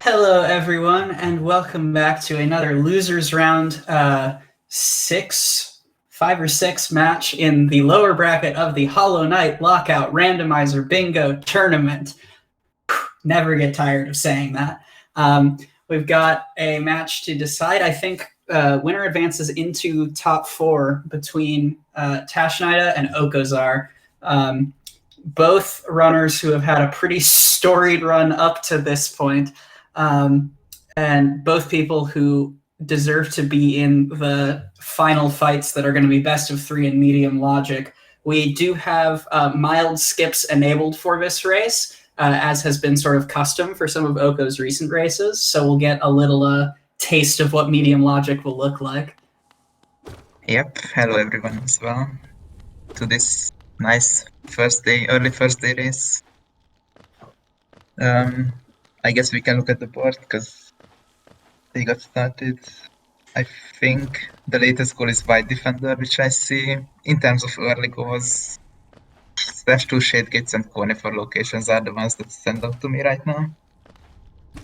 Hello, everyone, and welcome back to another Losers Round 5 or 6 match in the lower bracket of the Hollow Knight Lockout Randomizer Bingo Tournament. Never get tired of saying that. We've got a match to decide. I think winner advances into top 4 between taschneide and OhkoXar. Both runners who have had a pretty storied run up to this point. And both people who deserve to be in the final fights that are going to be best of 3 in medium logic. We do have mild skips enabled for this race, as has been sort of custom for some of Ohko's recent races. So we'll get a little taste of what medium logic will look like. Yep, hello everyone as well to this nice early first day race. I guess we can look at the board because they got started. I think the latest goal is White Defender, which I see in terms of early goals. /2 shade gates and conifer locations are the ones that stand out to me right now,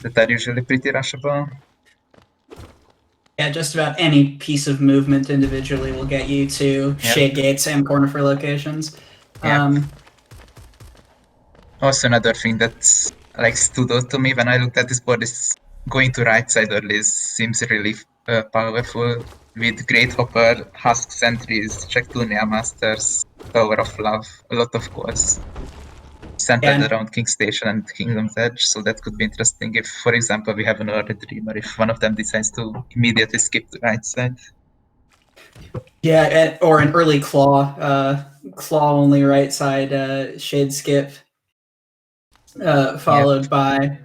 that are usually pretty rushable. Yeah, just about any piece of movement individually will get you to shade gates and conifer locations. Yep. Also, another thing that's stood out to me when I looked at this board is going to right side early seems really powerful with Great Hopper, Husk Sentries, Check 2 Nea Masters, Tower of Love, a lot of course centered around King Station and Kingdom's Edge, so that could be interesting if, for example, we have an early Dreamer, if one of them decides to immediately skip the right side. Yeah, or an early Claw only right side shade skip. Followed by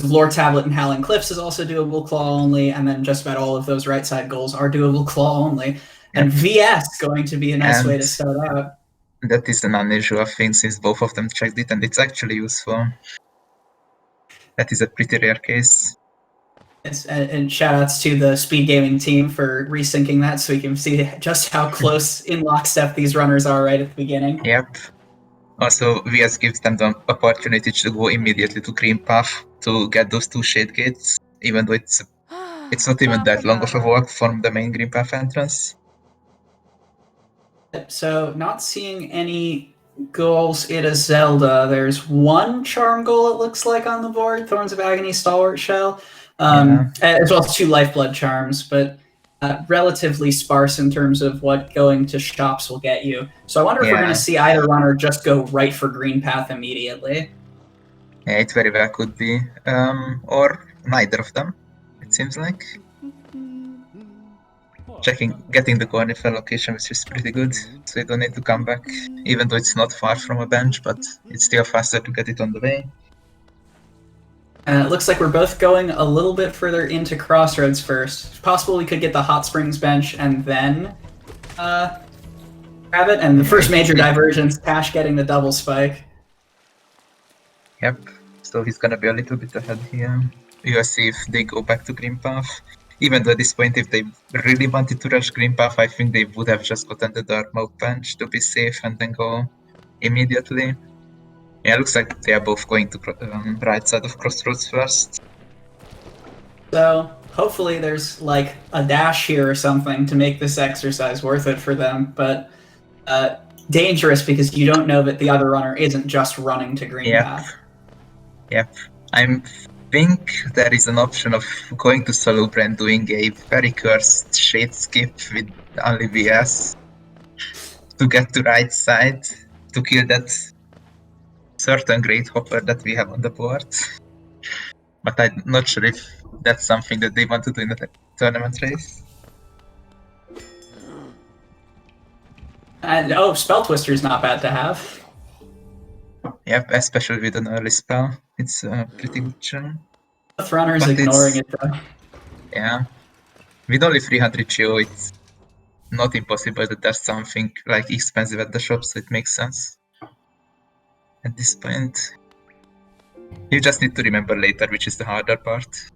Lore Tablet and Howling Cliffs is also doable claw only, and then just about all of those right side goals are doable claw only. And VS going to be a nice way to start out. That is an unusual thing since both of them checked it, and it's actually useful. That is a pretty rare case. And shoutouts to the SpeedGaming team for resyncing that so we can see just how close in lockstep these runners are right at the beginning. Yep. Also, VS gives them the opportunity to go immediately to Green Path to get those 2 shade gates, even though it's not even that long of a walk from the main Green Path entrance. So, not seeing any goals in a Zelda. There's 1 charm goal, it looks like, on the board, Thorns of Agony, Stalwart Shell, as well as 2 Lifeblood charms, but relatively sparse in terms of what going to shops will get you. So I wonder if we're going to see either runner just go right for Green Path immediately. Yeah, it very well could be. Or neither of them, it seems like. Getting the conifer location, which is pretty good, so you don't need to come back, even though it's not far from a bench, but it's still faster to get it on the way. It looks like we're both going a little bit further into Crossroads first. It's possible we could get the Hot Springs bench and then grab it. And the first major divergence, Tash getting the double spike. Yep, so he's gonna be a little bit ahead here. We'll see if they go back to Green Path. Even though at this point, if they really wanted to rush Green Path, I think they would have just gotten the Dark Mode bench to be safe and then go immediately. Yeah, it looks like they are both going to right side of Crossroads first. So, hopefully there's like a dash here or something to make this exercise worth it for them, but dangerous because you don't know that the other runner isn't just running to Green Path. Yep. I think there is an option of going to Salubra and doing a very cursed shade skip with only VS to get to right side to kill that certain Great Hopper that we have on the board, but I'm not sure if that's something that they want to do in the tournament race. And Spell Twister is not bad to have. Yep, especially with an early spell, it's a pretty good charm. Both runners ignoring it though. Yeah, with only 300 GO, it's not impossible that there's something like expensive at the shop, so it makes sense. At this point, you just need to remember later, which is the harder part.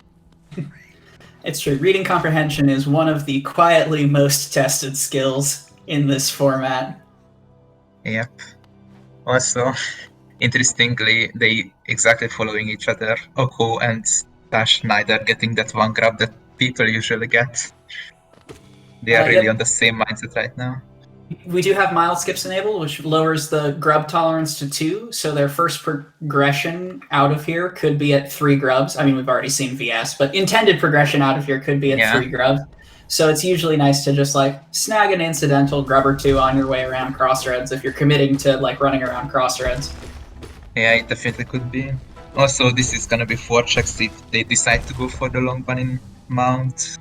It's true. Reading comprehension is one of the quietly most tested skills in this format. Yep. Also, Interestingly, they exactly following each other. Oko and taschneide getting that one grab that people usually get. They are really Yep. on the same mindset right now. We do have mild skips enabled, which lowers the grub tolerance to 2, so their first progression out of here could be at 3 grubs. I mean, we've already seen VS, but intended progression out of here could be at 3 grubs. So it's usually nice to just like snag an incidental grub or 2 on your way around crossroads if you're committing to like running around crossroads. Yeah, it definitely could be. Also, this is gonna be 4 checks if they decide to go for the long one in mount.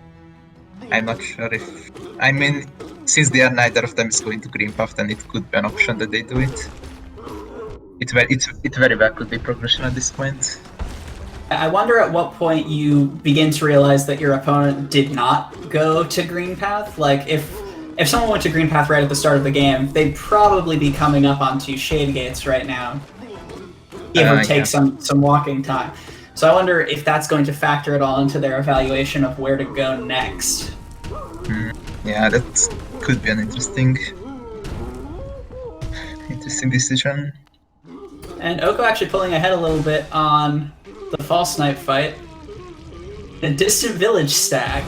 I'm not sure if... I mean, since they are neither of them is going to green path, then it could be an option that they do it. It very well could be progression at this point. I wonder at what point you begin to realize that your opponent did not go to green path. Like if someone went to green path right at the start of the game, they'd probably be coming up onto shade gates right now. Give or take some walking time. So I wonder if that's going to factor at all into their evaluation of where to go next. Yeah, that could be an interesting decision. And Oko actually pulling ahead a little bit on the false snipe fight. The distant village stag.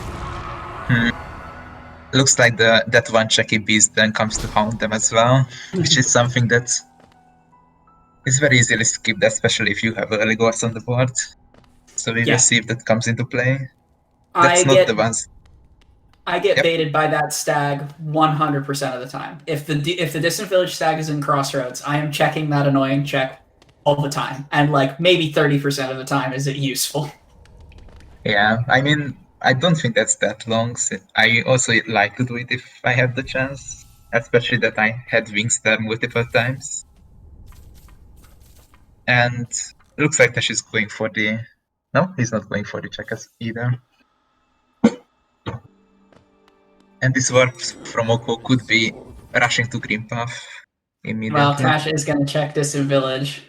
Looks like that one checky beast then comes to haunt them as well, which is something that is very easily skipped, especially if you have early goals on the board. So we will see if that comes into play. That's not the ones. I get baited by that stag 100% of the time. If the distant village stag is in crossroads, I am checking that annoying check all the time, and like maybe 30% of the time is it useful. Yeah, I mean, I don't think that's that long. I also like to do it if I have the chance, especially that I had wings there multiple times. And looks like Tash is going for the... No, he's not going for the checkers either. And this works from Oko could be rushing to green path immediately. Well, Tash is going to check distant village.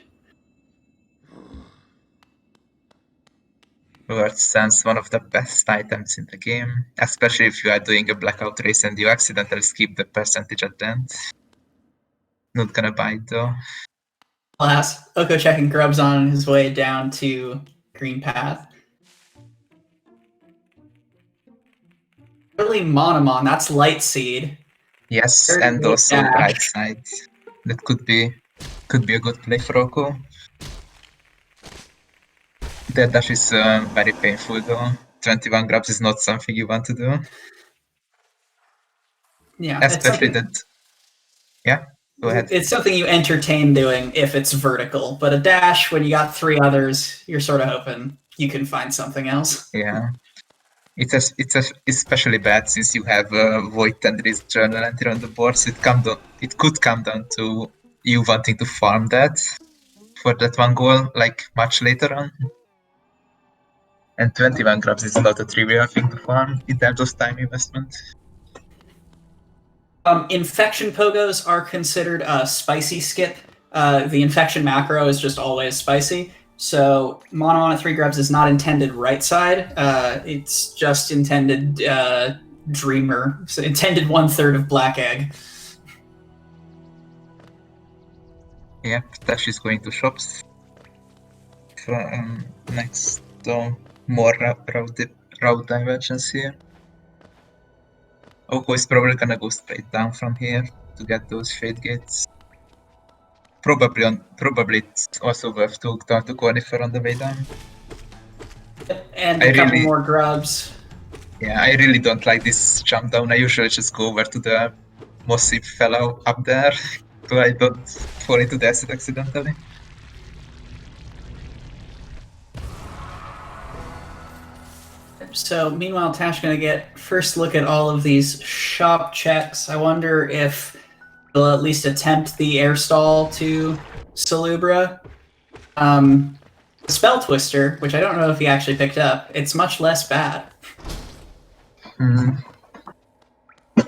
Word Sense, one of the best items in the game, especially if you are doing a blackout race and you accidentally skip the percentage at the end. Not gonna buy it though. Alas, Oko checking grubs on his way down to green path. Really Monomon, that's light seed. Yes, and also right side. That could be a good play for Oko. That dash is very painful though. 21 grabs is not something you want to do. Yeah, especially that. Yeah, go ahead. It's something you entertain doing if it's vertical, but a dash when you got 3 others, you're sort of hoping you can find something else. Yeah, it's especially bad since you have a Void Tendrils journal entry on the board, so it could come down to you wanting to farm that for that one goal, like much later on. And 21 grabs is not a trivial thing to farm in terms of time investment. Infection pogos are considered a spicy skip. The infection macro is just always spicy. So mono on a 3 grubs is not intended right side. It's just intended dreamer. So intended 1/3 of black egg. Yep, Tash is going to shops. Next, more route divergence here. Oko is probably gonna go straight down from here to get those shade gates. Probably it's also worth to talk to Cornifer on the way down. And a couple more grubs. Yeah, I really don't like this jump down. I usually just go over to the mossy fellow up there so I don't fall into the acid accidentally. So meanwhile, Tash gonna get first look at all of these shop checks. I wonder if they'll at least attempt the air stall to Salubra. Spell Twister, which I don't know if he actually picked up, it's much less bad.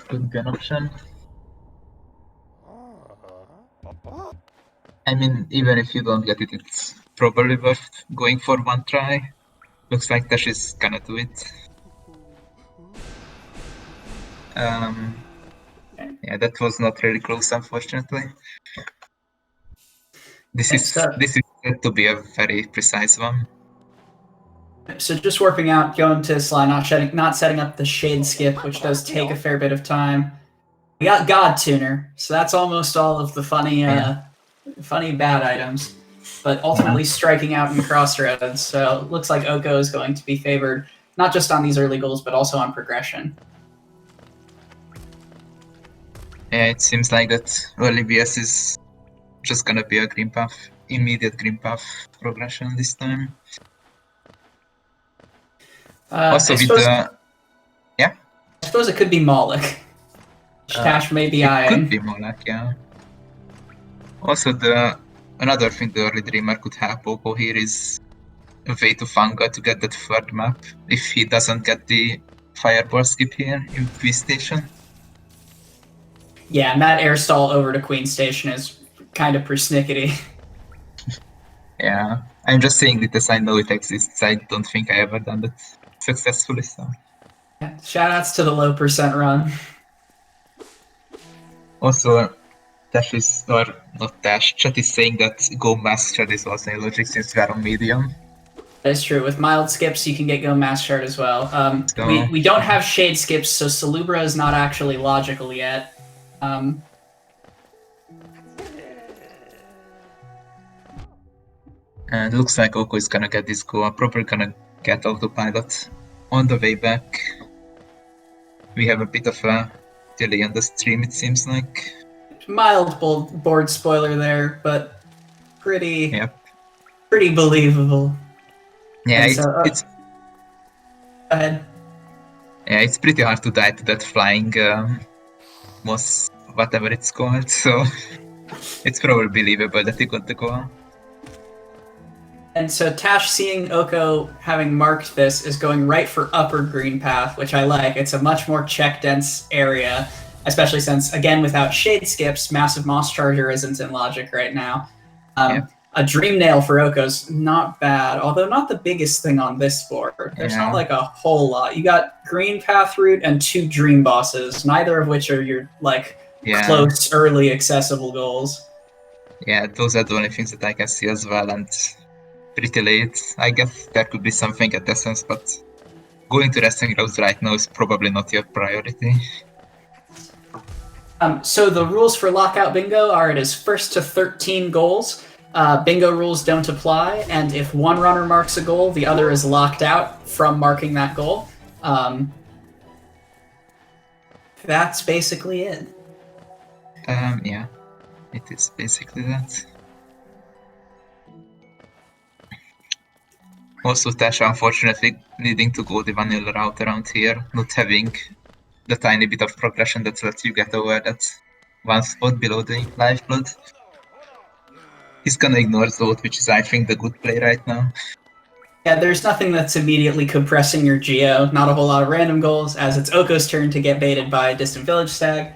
Could be an option. I mean, even if you don't get it, it's probably worth going for one try. Looks like Tash is gonna do it. Yeah, that was not really close, unfortunately. This Okay, is said to be a very precise one. So just warping out, going to Sly, not setting up the shade skip, which does take a fair bit of time. We got God Tuner, so that's almost all of the funny bad items, but ultimately striking out in crossroads. So it looks like Oko is going to be favored, not just on these early goals, but also on progression. Yeah, it seems like that early VS is just gonna be a green path, immediate green path progression this time. Also, I suppose it could be Moloch. Tash may be it could eyeing. be more like, yeah. Also, another thing the early dreamer could help Oko here is a way to Fanga to get that third map if he doesn't get the fireball skip here in Queen Station. Yeah, and that air stall over to Queen Station is kind of persnickety. Yeah, I'm just saying it as I know it exists. I don't think I ever done that successfully, so. Yeah, shoutouts to the low percent run. Also, Tash is, or not Tash, Chat is saying that Go Mask Shard is also illogic since we are on medium. That's true. With mild skips, you can get Go Mass Shard as well. So, we don't have shade skips, so Salubra is not actually logical yet. And it looks like Oko is gonna get this go. I'm probably gonna get autopilot on the way back. We have a bit of a delay on the stream, it seems like. Mild board spoiler there, but pretty believable. Yeah, it's go ahead. Yeah, it's pretty hard to die to that flying moss, whatever it's called, so it's probably believable that he got the goal. And so Tash, seeing Oko having marked this, is going right for upper green path, which I like. It's a much more check-dense area, especially since, again, without shade skips, Massive Moss Charger isn't in logic right now. A Dream Nail for Oko's not bad, although not the biggest thing on this board. There's not like a whole lot. You got Green Path Route and 2 Dream Bosses, neither of which are your close, early, accessible goals. Yeah, those are the only things that I can see as well, and pretty late. I guess there could be something at Essence, but going to Resting Grounds right now is probably not your priority. So the rules for Lockout Bingo are it is first to 13 goals. Bingo rules don't apply, and if one runner marks a goal, the other is locked out from marking that goal. That's basically it. Yeah, it is basically that. Also, Tash unfortunately needing to go the vanilla route around here, not having the tiny bit of progression that lets you get over that one spot below the lifeblood. He's gonna ignore Zod, which is, I think, the good play right now. Yeah, there's nothing that's immediately compressing your Geo. Not a whole lot of random goals, as it's Oko's turn to get baited by a Distant Village Stag.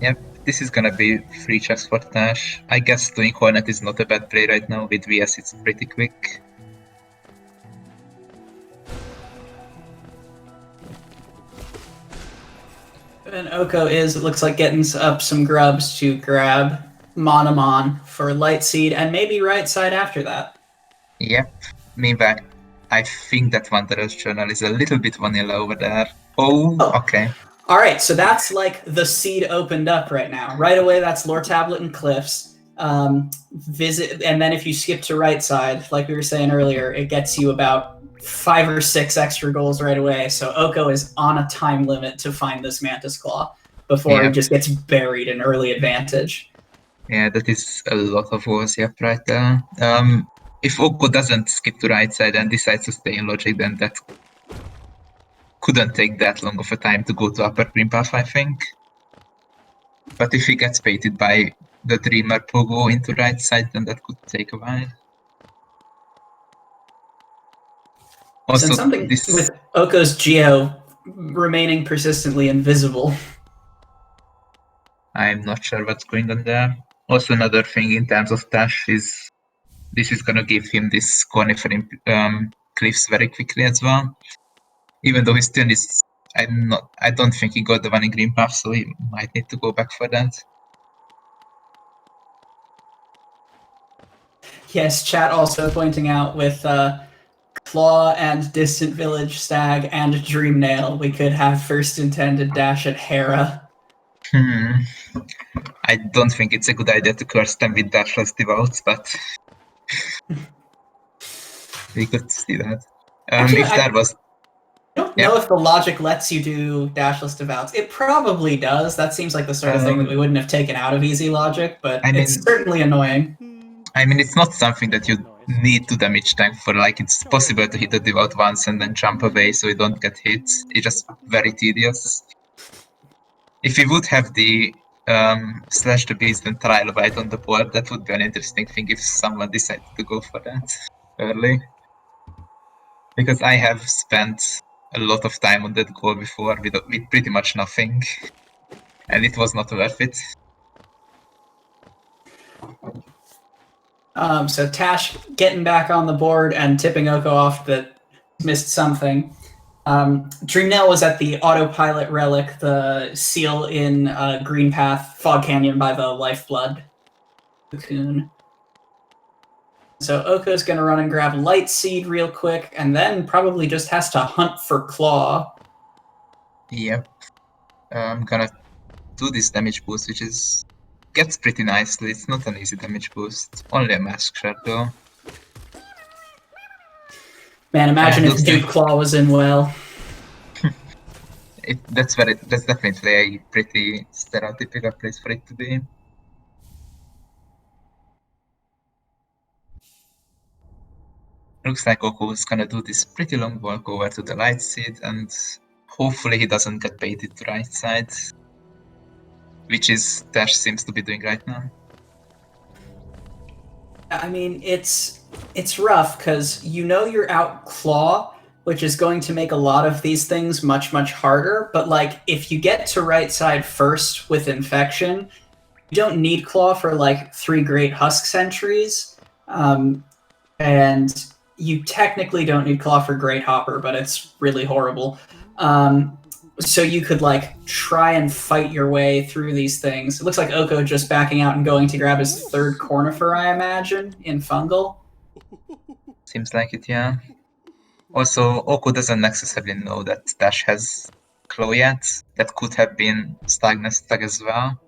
Yep, this is gonna be 3 checks for Tash. I guess doing Hornet is not a bad play right now. With VS, it's pretty quick. And Oko is, it looks like, getting up some grubs to grab Monomon for Light Seed and maybe Right Side after that. Yep. Meanwhile, I think that Wanderer's Journal is a little bit vanilla over there. Oh, okay. All right, so that's like the seed opened up right now. Right away, that's Lore Tablet and Cliffs. Visit, and then if you skip to Right Side, like we were saying earlier, it gets you about 5 or 6 extra goals right away. So Oko is on a time limit to find this Mantis Claw before he just gets buried in early advantage. Yeah, that is a lot of goals, right there. If Oko doesn't skip to Right Side and decides to stay in logic, then that couldn't take that long of a time to go to upper green path, I think. But if he gets baited by the Dreamer Pogo into Right Side, then that could take a while. Also, something with Oko's Geo remaining persistently invisible. I'm not sure what's going on there. Also, another thing in terms of Tash is this is gonna give him this corner cliffs very quickly as well. Even though his turn is, I don't think he got the one in green path, so he might need to go back for that. Yes, chat also pointing out with Claw and Distant Village Stag and Dreamnail, we could have first intended dash at Hera. I don't think it's a good idea to curse them with dashless devotes, but we could see that. Actually, if there was... I don't know if the logic lets you do dashless devoutes. It probably does. That seems like the sort of thing that we wouldn't have taken out of easy logic, but it's certainly annoying. I mean, it's not something that you need to damage tank for. Like, it's possible to hit the devout once and then jump away so you don't get hit. It's just very tedious. If we would have the Slash the Beast and Trilobite on the board, that would be an interesting thing if someone decided to go for that early. Because I have spent a lot of time on that goal before with pretty much nothing, and it was not worth it. So Tash getting back on the board and tipping Oko off that missed something. Dreamnail was at the autopilot relic, the seal in Green Path, Fog Canyon by the Lifeblood cocoon. So Oko's going to run and grab Light Seed real quick, and then probably just has to hunt for Claw. Yep. I'm gonna do this damage boost, which gets pretty nicely. It's not an easy damage boost. Only a mask shot though. Man, imagine if Duke Claw was in well. That's definitely a pretty stereotypical place for it to be. Looks like Ohko is gonna do this pretty long walk over to the Light Seed, and hopefully he doesn't get baited to right side, which is Dash seems to be doing right now. I mean, it's rough because you know you're out Claw, which is going to make a lot of these things much, much harder. But like, if you get to right side first with Infection, you don't need Claw for like 3 Great Husk Sentries, and you technically don't need Claw for Great Hopper, but it's really horrible. So you could like try and fight your way through these things. It looks like Ohko just backing out and going to grab his 3rd Cornifer, I imagine, in Fungal. Seems like it, yeah. Also, Ohko doesn't necessarily know that Dash has Claw yet. That could have been Stagnant Stag as well.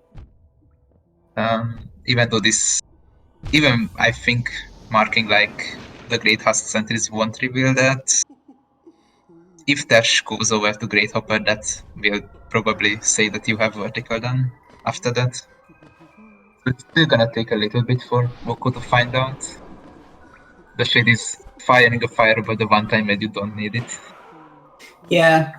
Even I think marking like the Great Husk Sentries won't reveal that. If Dash goes over to Great Hopper, that will probably say that you have vertical then after that. So it's still gonna take a little bit for Ohko to find out. The Shade is firing a fireball the one time that you don't need it. Yeah.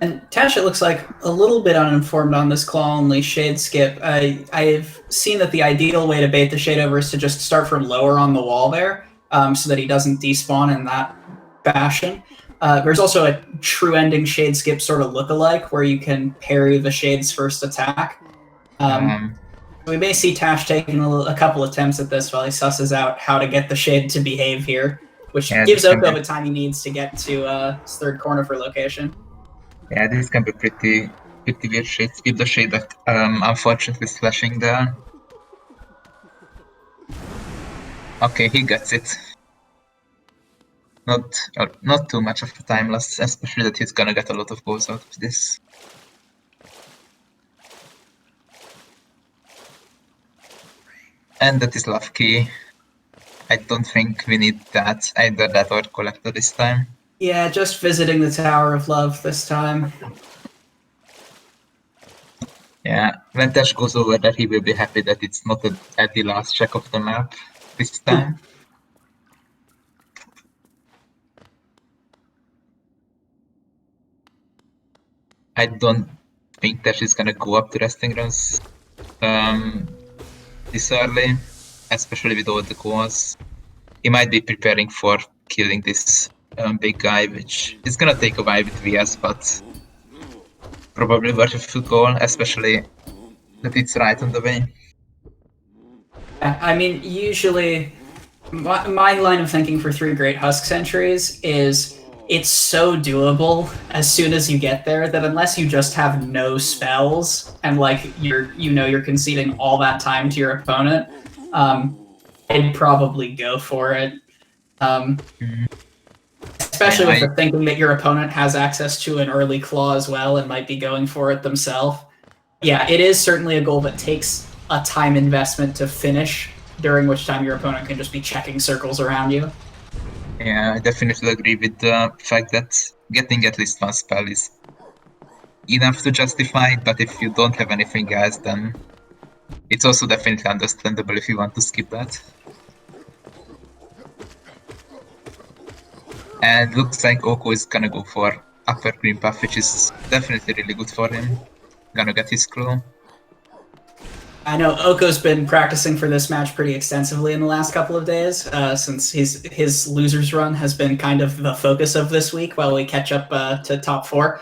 And Tash, it looks like a little bit uninformed on this claw-only Shade skip. I've seen that the ideal way to bait the Shade over is to just start from lower on the wall there, so that he doesn't despawn in that fashion. There's also a true ending Shade skip sort of look-alike where you can parry the Shade's first attack. We may see Tash taking a couple attempts at this while he susses out how to get the Shade to behave here, which gives Ohko the time he needs to get to his 3rd Cornifer location. Yeah, this can be pretty weird Shade skip. The Shade that unfortunately is flashing there. Okay, he gets it. Not too much of the time lost, especially that he's gonna get a lot of goals out of this. And that is Love Key. I don't think we need that, either that or Collector this time. Yeah, just visiting the Tower of Love this time. Yeah, when Tash goes over there, he will be happy that it's not at the last check of the map this time. I don't think Tash is gonna go up to resting runs this early, especially with all the goals. He might be preparing for killing this big guy, which is gonna take a while with VS, but probably worth a full goal, especially that it's right on the way. I mean, usually my line of thinking for 3 Great Husk Sentries is it's so doable as soon as you get there that unless you just have no spells and like you're conceding all that time to your opponent, I'd probably go for it. Especially with the thinking that your opponent has access to an early claw as well and might be going for it themselves. Yeah, it is certainly a goal that takes a time investment to finish, during which time your opponent can just be checking circles around you. Yeah, I definitely agree with the fact that getting at least one spell is enough to justify it, but if you don't have anything else, then it's also definitely understandable if you want to skip that. And looks like Ohko is gonna go for upper green buff, which is definitely really good for him. Gonna get his claw. I know Ohko's been practicing for this match pretty extensively in the last couple of days, since his losers run has been kind of the focus of this week while we catch up to top 4.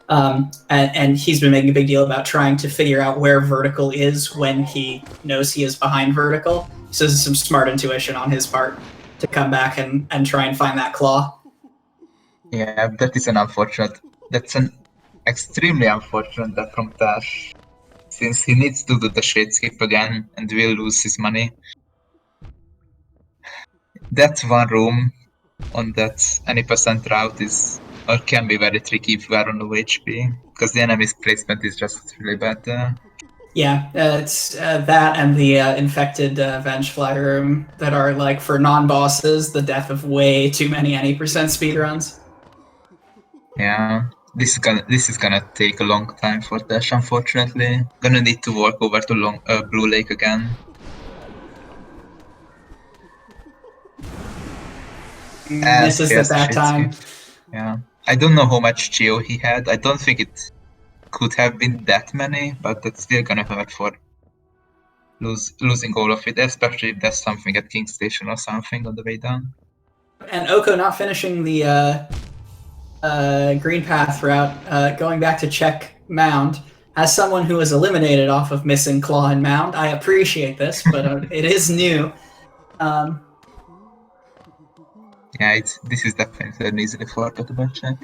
And he's been making a big deal about trying to figure out where vertical is when he knows he is behind vertical. So this is some smart intuition on his part to come back and try and find that claw. Yeah, that is an unfortunate. That's an extremely unfortunate death from Tash, since he needs to do the shade skip again and will lose his money. That one room on that any percent route is or can be very tricky if you are on low HP, because the enemy's placement is just really bad there. Yeah, it's that and the infected Vengefly room that are like for non-bosses the death of way too many any percent speedruns. Yeah, this is gonna take a long time for Dash, unfortunately. Gonna need to walk over to Blue Lake again. This is at that time. Yeah, I don't know how much Geo he had. I don't think it could have been that many, but that's still gonna hurt for losing all of it, especially if there's something at King Station or something on the way down. And Ohko not finishing the green path route, going back to check Mound. As someone who was eliminated off of missing Claw and Mound, I appreciate this, but it is new. Yeah, this is definitely an easily forgettable check.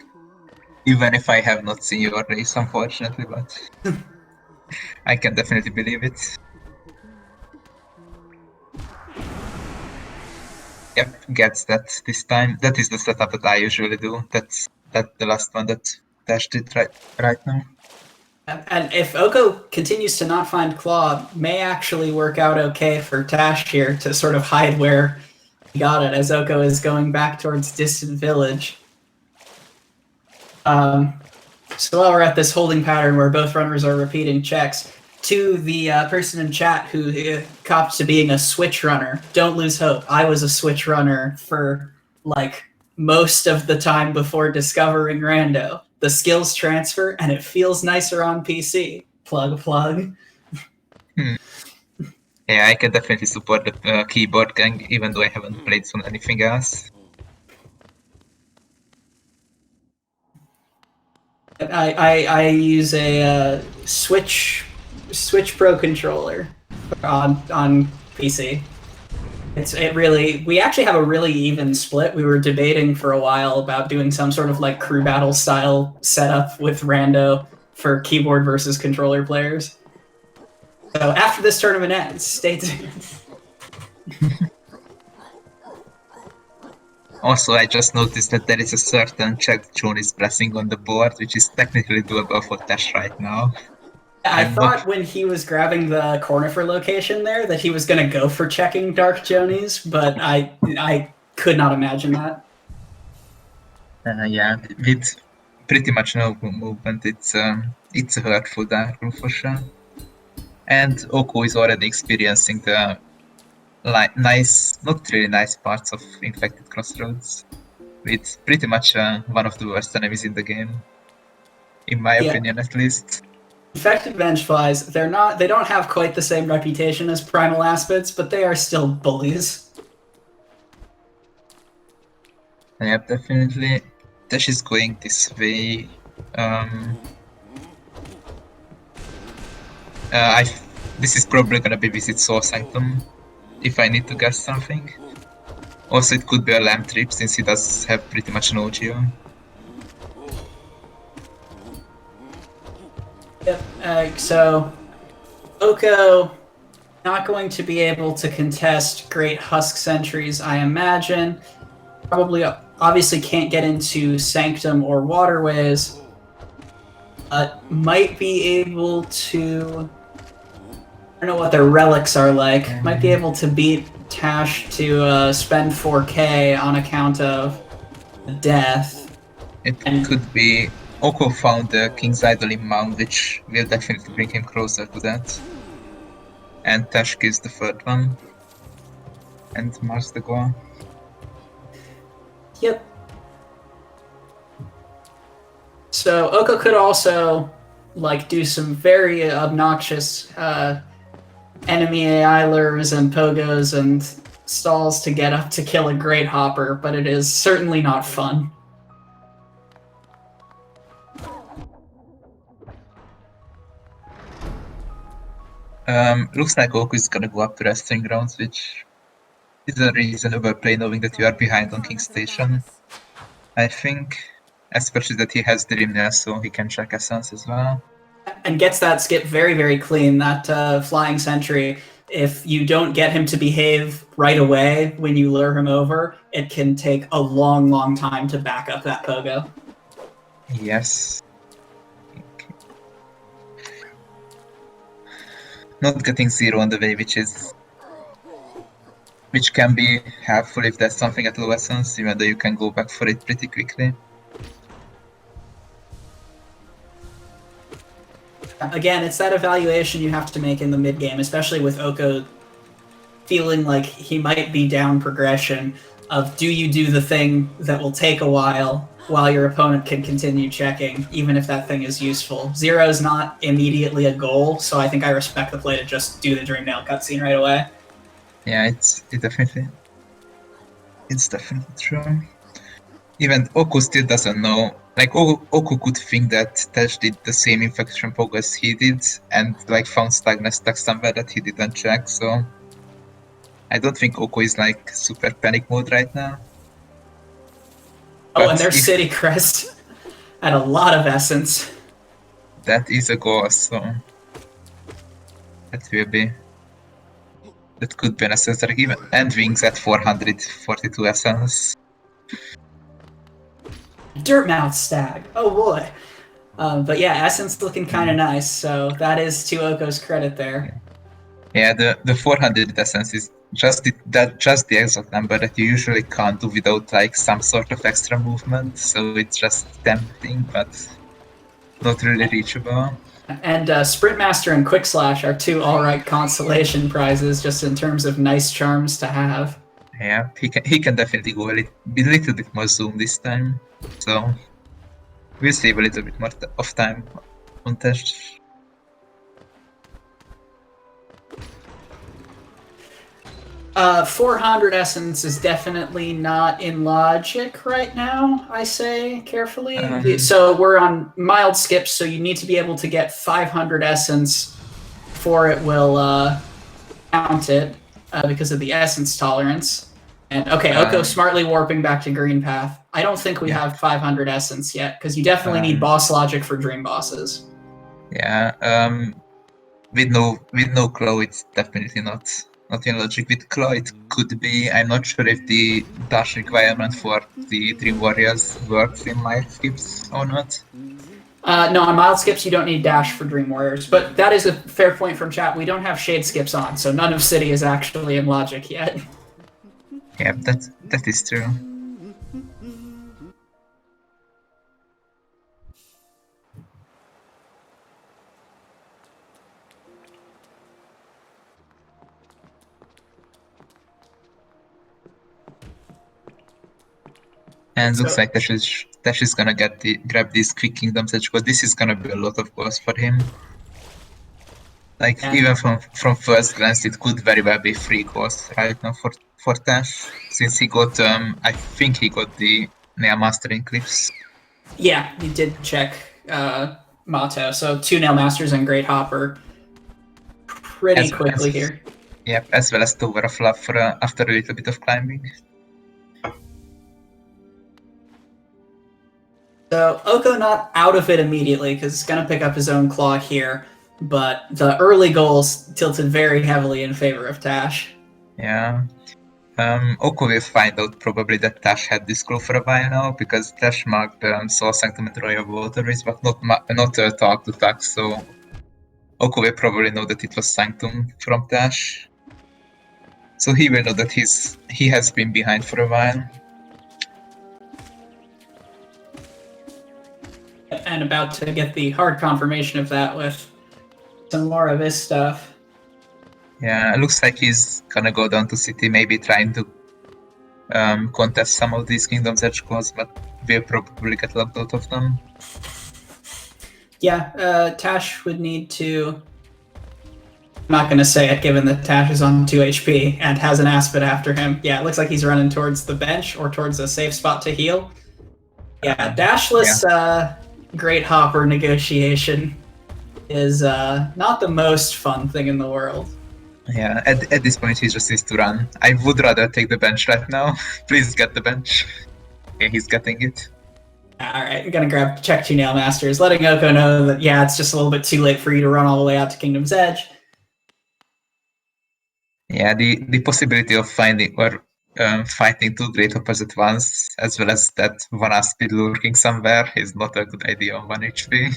Even if I have not seen your race, unfortunately, but I can definitely believe it. Yep, gets that this time. That is the setup that I usually do. That's the last one that Dash did right now. And if Ohko continues to not find Claw, may actually work out okay for Tash here to sort of hide where he got it, as Ohko is going back towards Distant Village. So while we're at this holding pattern where both runners are repeating checks, to the person in chat who copped to being a switch runner, don't lose hope. I was a switch runner for like most of the time before discovering Rando. The skills transfer and it feels nicer on PC. Plug. Yeah, I can definitely support the keyboard gang, even though I haven't played on anything else. I use a Switch Pro controller on PC. We actually have a really even split. We were debating for a while about doing some sort of like crew battle style setup with Rando for keyboard versus controller players. So after this tournament ends, stay tuned. Also, I just noticed that there is a certain check John is pressing on the board, which is technically doable for Dash right now. I thought when he was grabbing the Cornifer location there that he was going to go for checking Dark Jonies, but I could not imagine that. Yeah, with pretty much no movement, it's a hurtful Dark Room for sure. And Ohko is already experiencing the not really nice parts of Infected Crossroads. It's pretty much one of the worst enemies in the game, in my opinion at least. Infected Vengeflies, they don't have quite the same reputation as Primal Aspids, but they are still bullies. Yep, definitely. Dash is going this way. This is probably gonna be Visit Source Sanctum, if I need to guess something. Also, it could be a Lamb Trip, since he does have pretty much no geo. Yep, so Ohko Not going to be able to contest Great Husk Sentries, I imagine. Probably, obviously can't get into Sanctum or Waterways. Might be able to... I don't know what their relics are like. Might be able to beat Tash to spend 4k on account of death. It could be Oko found the King's Idol in Mound, which will definitely bring him closer to that. And Tash kills the third one. And marks the goal. Yep. So Oko could also like do some very obnoxious enemy AI lures and pogos and stalls to get up to kill a Great Hopper, but it is certainly not fun. Looks like Oko is gonna go up to Wrestling Grounds, which is a reasonable play knowing that you are behind on King Station. I think, especially that he has Dream Nail, so he can check Essence as well. And gets that skip very, very clean, that Flying Sentry. If you don't get him to behave right away when you lure him over, it can take a long, long time to back up that pogo. Yes. Okay. Not getting 0 on the way, which can be helpful if there's something at low essence, even though you can go back for it pretty quickly. Again, it's that evaluation you have to make in the mid-game, especially with Oko feeling like he might be down progression of do you do the thing that will take a while your opponent can continue checking, even if that thing is useful. 0 is not immediately a goal, so I think I respect the play to just do the Dream Nail cutscene right away. Yeah, it's definitely true. Even Oko still doesn't know. Like, Oko could think that Tash did the same infection pogo as he did, and like found stagnant stuck somewhere that he didn't check, so I don't think Oko is like super panic mode right now. Oh, and their City Crest had a lot of essence. That is a goal, so that could be necessary even. And Wings at 442 essence. Dirtmouth Stag. Oh boy. But yeah, Essence looking kind of nice, so that is to Oko's credit there. Yeah, the 400 essence is just the exact number that you usually can't do without like some sort of extra movement, so it's just tempting, but not really reachable. And Sprint Master and Quick Slash are two alright consolation prizes, just in terms of nice charms to have. Yeah, he can definitely go a little bit more zoom this time, so we'll save a little bit more of time on Tash. Uh, 400 essence is definitely not in logic right now, I say carefully. So we're on mild skips, so you need to be able to get 500 essence before it will count it because of the essence tolerance. And okay, Oko smartly warping back to Green Path. I don't think we have 500 essence yet, because you definitely need boss logic for dream bosses. Yeah, with no claw, it's definitely not in logic. With claw, it could be. I'm not sure if the dash requirement for the Dream Warriors works in mild skips or not. No, on mild skips you don't need dash for Dream Warriors, but that is a fair point from chat. We don't have shade skips on, so none of City is actually in logic yet. Yeah, that is true. And looks like Tash is gonna grab these quick kingdoms edge, but this is gonna be a lot of goals for him. Like even from first glance, it could very well be 3 goals right now for Tash, since he got I think he got the Nail Mastering clips. Yeah, he did check Mato, so 2 Nail Masters and Great Hopper pretty quickly here. Yep, as well as Tower of Love for after a little bit of climbing. So Oko not out of it immediately because it's going to pick up his own claw here. but the early goals tilted very heavily in favor of Tash. Yeah. Oko will find out probably that Tash had this clue for a while now, because Tash marked Soul Sanctum and Royal Waterways, but not Talk to Tax, so Oko will probably know that it was Sanctum from Tash. So he will know that he has been behind for a while. And about to get the hard confirmation of that with some more of his stuff. Yeah, it looks like he's gonna go down to City, maybe trying to contest some of these Kingdom's Edge calls, but we'll probably get locked out of them. Yeah, Tash would need to... I'm not going to say it, given that Tash is on 2 HP and has an Aspid after him. Yeah, it looks like he's running towards the bench or towards a safe spot to heal. Yeah, Dashless Great Hopper negotiation is not the most fun thing in the world. Yeah, at this point he just needs to run. I would rather take the bench right now. Please get the bench. Yeah, he's getting it. Alright, we're gonna grab check 2 Nail Masters, letting Oko know that, yeah, it's just a little bit too late for you to run all the way out to Kingdom's Edge. Yeah, the possibility of finding or fighting 2 Great Hoppers at once, as well as that one Aspid lurking somewhere, is not a good idea on 1 HP.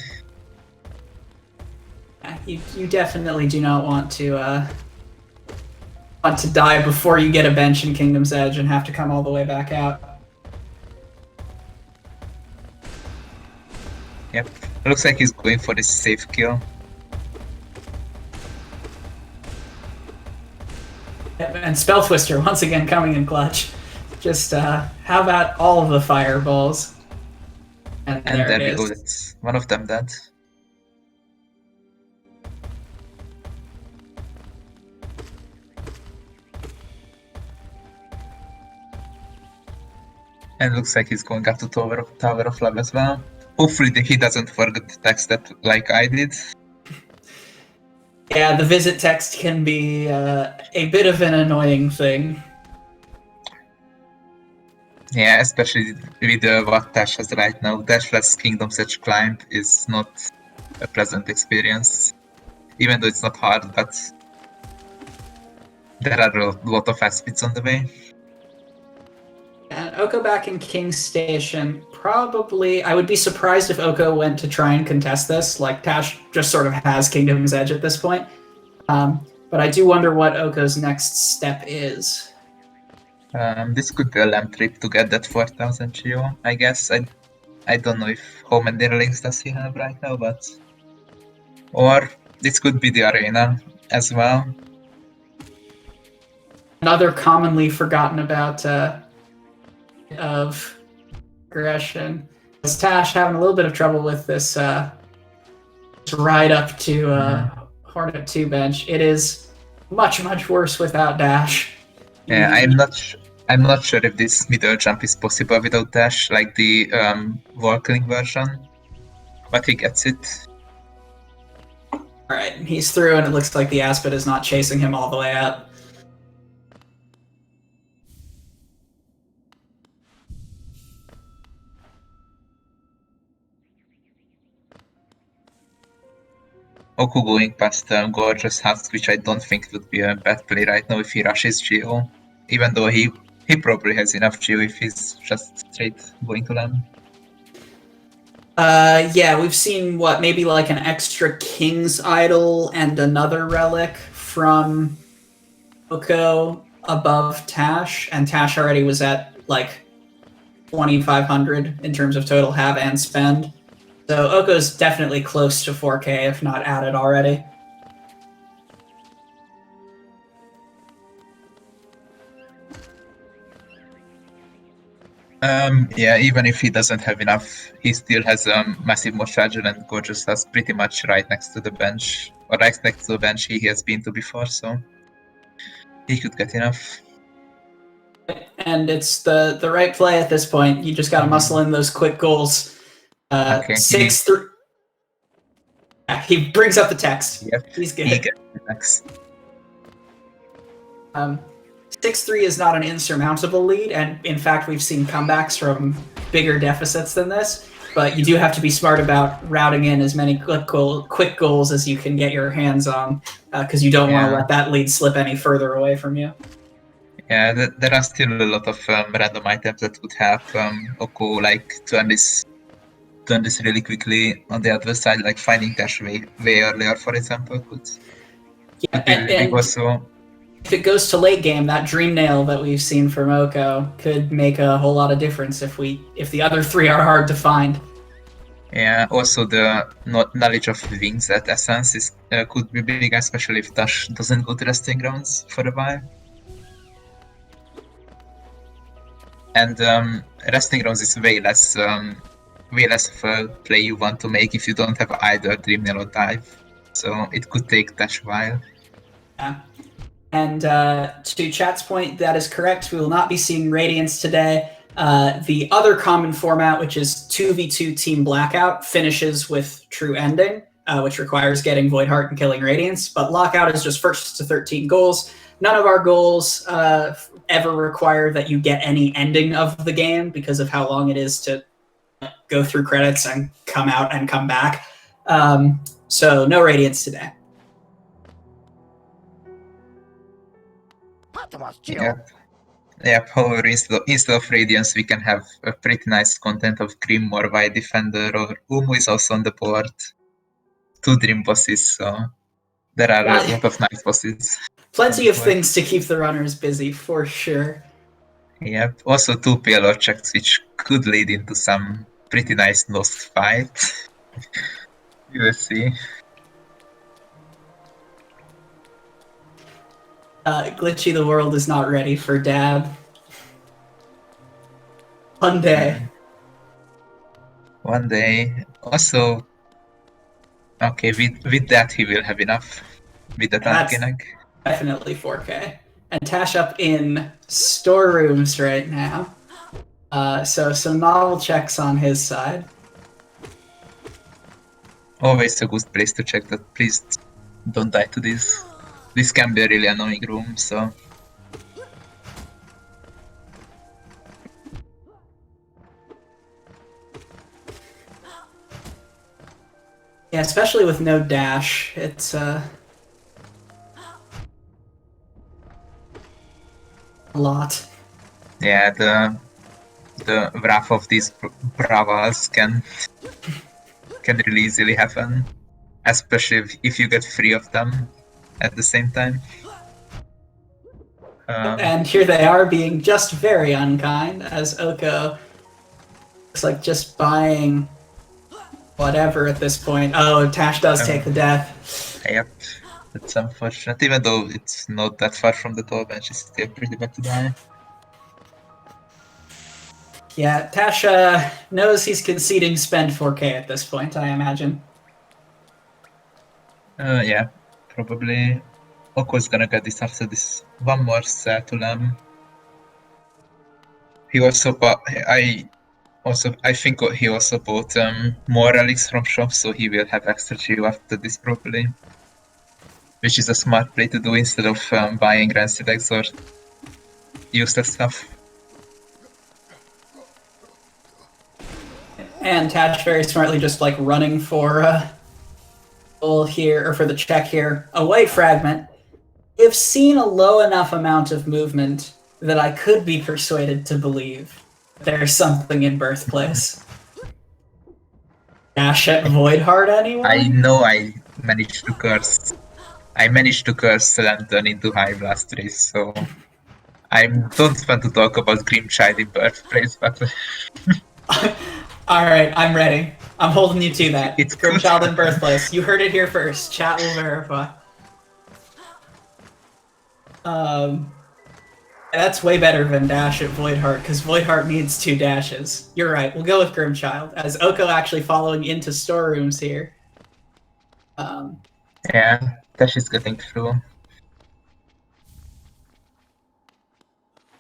You definitely do not want to die before you get a bench in Kingdom's Edge and have to come all the way back out. Yep, it looks like he's going for this safe kill. And Spell Twister once again coming in clutch. Just how about all of the fireballs? And there we it go. is. That's one of them dead. And it looks like he's going up to Tower of Love as well. Hopefully he doesn't forget to text that like I did. Yeah, the visit text can be a bit of an annoying thing. Yeah, especially with what Tash has right now. Dashless Kingdom's Edge climb is not a pleasant experience. Even though it's not hard, but there are a lot of aspects on the way. And Oko back in King's Station, probably... I would be surprised if Oko went to try and contest this. Like, Tash just sort of has Kingdom's Edge at this point. But I do wonder what Oko's next step is. This could be a lamp trip to get that 4000 Geo, I guess. I don't know how many links does he have right now, but... Or this could be the arena as well. Another commonly forgotten about of aggression is Tash having a little bit of trouble with this ride up to Hornet 2 bench. It is much, much worse without Dash. Yeah, I'm not sure if this middle jump is possible without Dash, like the Volkling version, but he gets it. Alright, he's through and it looks like the Aspid is not chasing him all the way up. Oko going past Gorgeous Husk, which I don't think would be a bad play right now if he rushes Geo. Even though he probably has enough Geo if he's just straight going to land. Yeah, we've seen, maybe like an extra King's Idol and another relic from Oko above Tash, and Tash already was at, like, 2,500 in terms of total have and spend. So Oko's definitely close to 4K, if not at it already. Yeah, even if he doesn't have enough, he still has a massive Moshadger and Gorgeous Husk pretty much right next to the bench. Or right next to the bench he has been to before, so he could get enough. And it's the right play at this point. You just gotta muscle in those quick goals. Okay. 6-3. Yeah, he brings up the text. Yep. He's good. He gets the next. 6-3 is not an insurmountable lead, and in fact we've seen comebacks from bigger deficits than this. but you do have to be smart about routing in as many quick goals as you can get your hands on, because you don't want to let that lead slip any further away from you. Yeah, there are still a lot of random items that would help Oko like turn this really quickly on the other side, like finding dash way earlier, for example. Yeah, and also, if it goes to late game, that dream nail that we've seen from Oko could make a whole lot of difference if the other three are hard to find. Yeah, also the knowledge of wings at Essence is could be big, especially if Tash doesn't go to resting grounds for a while. And resting grounds is way less of a play you want to make if you don't have either Dream Nail or Dive. So it could take Tash a while. Yeah. And to chat's point, that is correct. We will not be seeing Radiance today. The other common format, which is 2v2 Team Blackout, finishes with True Ending, which requires getting Void Heart and killing Radiance. But Lockout is just first to 13 goals. None of our goals ever require that you get any ending of the game because of how long it is to go through credits and come out and come back. So no Radiance today. Yeah, however, instead of Radiance, we can have a pretty nice content of Grim or White Defender, or Umu is also on the board. 2 Dream bosses, so there are a lot of nice bosses. Plenty of things to keep the runners busy, for sure. Yep, also 2 PLR checks, which could lead into some pretty nice lost fight. You will see. Glitchy, the world is not ready for Dab. One day. One day. Also, okay, with that he will have enough. With the Tankinag. Definitely 4K. And Tash up in storerooms right now. So some novel checks on his side. Always a good place to check that. Please don't die to this. This can be a really annoying room, so... Yeah, especially with no dash, it's a lot. Yeah, the wrath of these bravas can really easily happen, especially if you get 3 of them at the same time. And here they are being just very unkind, as Oko looks like just buying whatever at this point. Oh, Tash does take the death. Yep, that's unfortunate. Even though it's not that far from the top bench, it's still pretty bad to die. Yeah, Tash knows he's conceding spend 4K at this point, I imagine. Yeah, probably. Oko's gonna get this after this. One more Satulem. He also bought. I think he also bought more relics from shop, so he will have extra Geo after this probably. Which is a smart play to do instead of buying rancid eggs or useless stuff. And Tash very smartly just like running for goal here, or for the check here. Away fragment. We've seen a low enough amount of movement that I could be persuaded to believe there's something in Birthplace. Dash at Voidheart, anyone? I know I managed to curse Lantern into High Blast Race, so I don't want to talk about Grim Child in Birthplace, but... Alright, I'm ready. I'm holding you to that. It's Grim Child in Birthplace. You heard it here first. Chat will verify. That's way better than Dash at Voidheart, because Voidheart needs 2 dashes. You're right, we'll go with Grimchild, as Oko actually following into storerooms here. Yeah, Dash is getting through.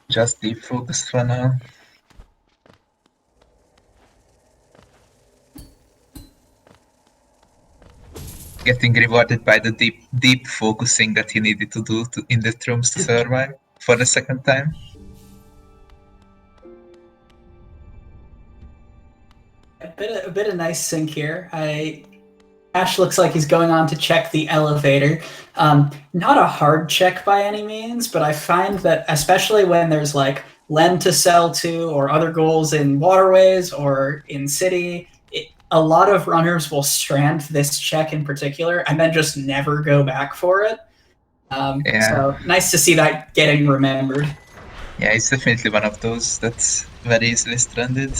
Just deep focus for now. Getting rewarded by the deep focusing that he needed to do in the rooms to survive for the second time. a bit of nice sync here. Ash looks like he's going on to check the elevator. Not a hard check by any means, but I find that especially when there's like Len to sell to or other goals in waterways or in city, a lot of runners will strand this check in particular and then just never go back for it. So nice to see that getting remembered. Yeah, it's definitely one of those that's very easily stranded.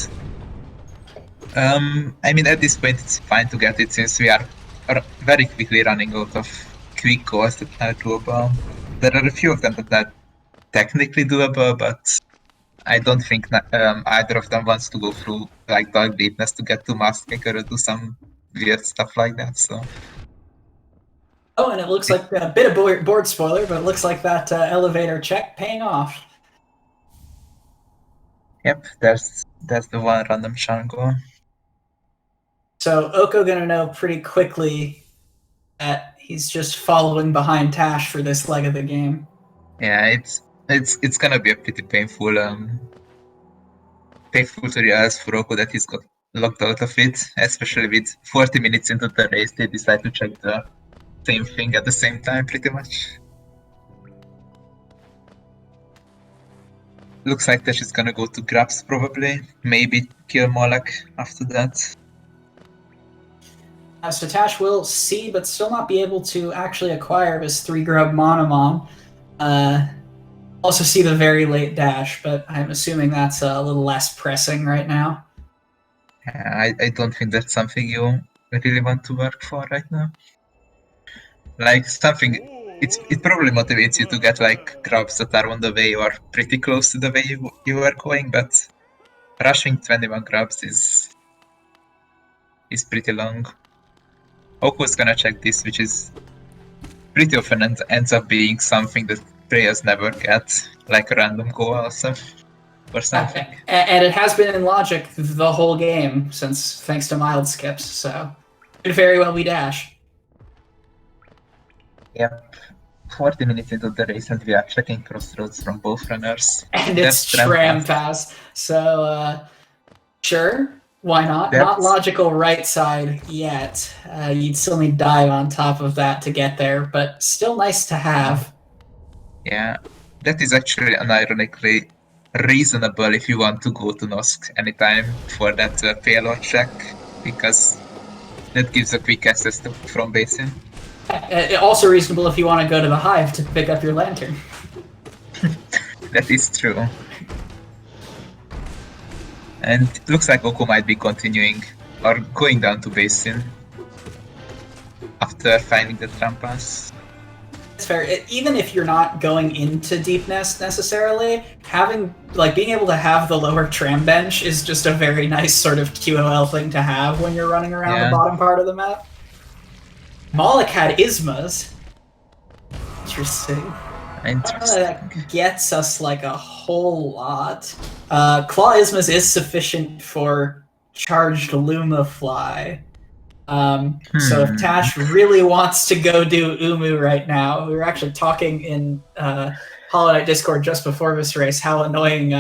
I mean, at this point, it's fine to get it since we are very quickly running out of quick goals that are doable. There are a few of them that are technically doable, but I don't think either of them wants to go through like Dark Deepness to get to Maskmaker or do some weird stuff like that. So. Oh, and it looks like a bit of board spoiler, but it looks like that elevator check paying off. Yep, that's the one random chunk goal. So Ohko gonna know pretty quickly that he's just following behind Tash for this leg of the game. Yeah, it's gonna be a pretty painful to realize for Ohko that he's got locked out of it, especially with 40 minutes into the race. They decide to check the same thing at the same time, pretty much. Looks like Tash is gonna go to grabs probably, maybe kill Molak after that. So Tash will see, but still not be able to actually acquire his 3-grub Monomon. Also see the very late dash, but I'm assuming that's a little less pressing right now. I don't think that's something you really want to work for right now. Like something, it probably motivates you to get like grabs that are on the way or pretty close to the way you were going, but rushing 21 grabs is pretty long. Ohko's gonna check this, which is pretty often ends up being something that players never get, like a random goal also, or something. And it has been in logic the whole game, thanks to mild skips, so could very well be dash. Yep. 40 minutes into the race and we are checking crossroads from both runners. And it's tram pass, so sure. Why not? Not logical right side yet. You'd still need dive on top of that to get there, but still nice to have. Yeah, that is actually unironically reasonable if you want to go to Nosk anytime for that payload check, because that gives a quick access to from basin. Also reasonable if you want to go to the hive to pick up your lantern. That is true. And it looks like Ohko might be continuing or going down to basin after finding the trampas. It's fair. Even if you're not going into deepness necessarily, being able to have the lower tram bench is just a very nice sort of QOL thing to have when you're running around the bottom part of the map. Moloch had Ismas. Interesting. That gets us like a whole lot. Claw Ismas is sufficient for charged Luma Fly. So if Tash really wants to go do Umu right now, we were actually talking in Hollow Knight Discord just before this race how annoying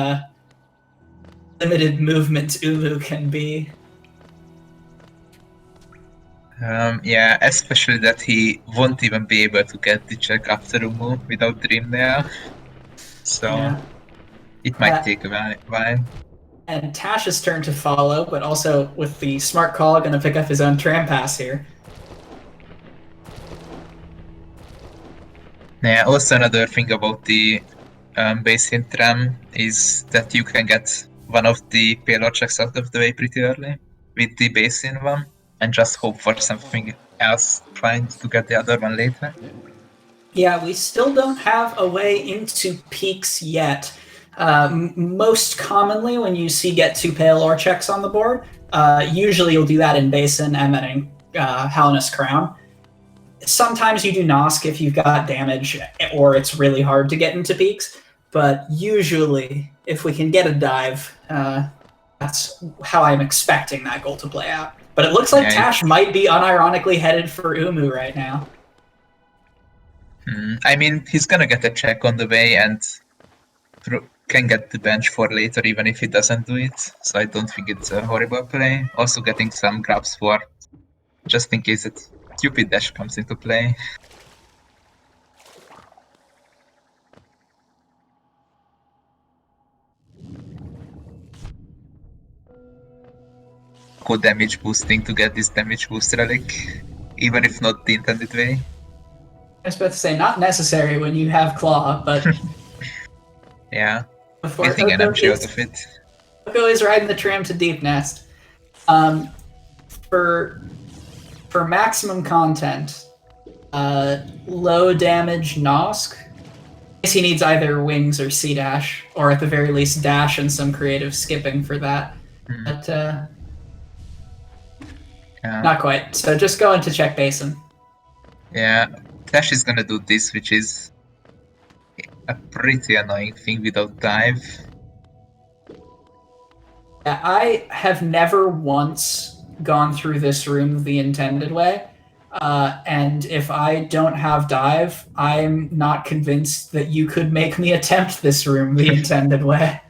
limited movement Umu can be. Yeah, especially that he won't even be able to get the check after Umu without Dream there. So it might take a while. And Tash's turn to follow, but also with the smart call, going to pick up his own tram pass here. Yeah, also another thing about the basin tram is that you can get one of the payload checks out of the way pretty early with the basin one, and just hope for something else trying to get the other one later. Yeah, we still don't have a way into peaks yet. Most commonly, when you see get 2 pale ore checks on the board, usually you'll do that in Basin and then in Hellenist Crown. Sometimes you do Nosk if you've got damage or it's really hard to get into peaks, but usually if we can get a dive, that's how I'm expecting that goal to play out. But it looks like Tash might be unironically headed for Umu right now. I mean, he's gonna get a check on the way, and can get the bench for later even if he doesn't do it, so I don't think it's a horrible play. Also getting some grabs for just in case a stupid dash comes into play. Go damage boosting to get this damage boost relic, even if not the intended way. I was about to say, not necessary when you have Claw, but Yeah, before getting energy out of it. Oko is riding the tram to Deep Nest. For maximum content, low damage Nosk. I guess he needs either wings or C dash, or at the very least dash and some creative skipping for that. But yeah. Not quite. So just go into check basin. Yeah, Dash is gonna do this, which is a pretty annoying thing without dive. Yeah, I have never once gone through this room the intended way. And if I don't have dive, I'm not convinced that you could make me attempt this room the intended way.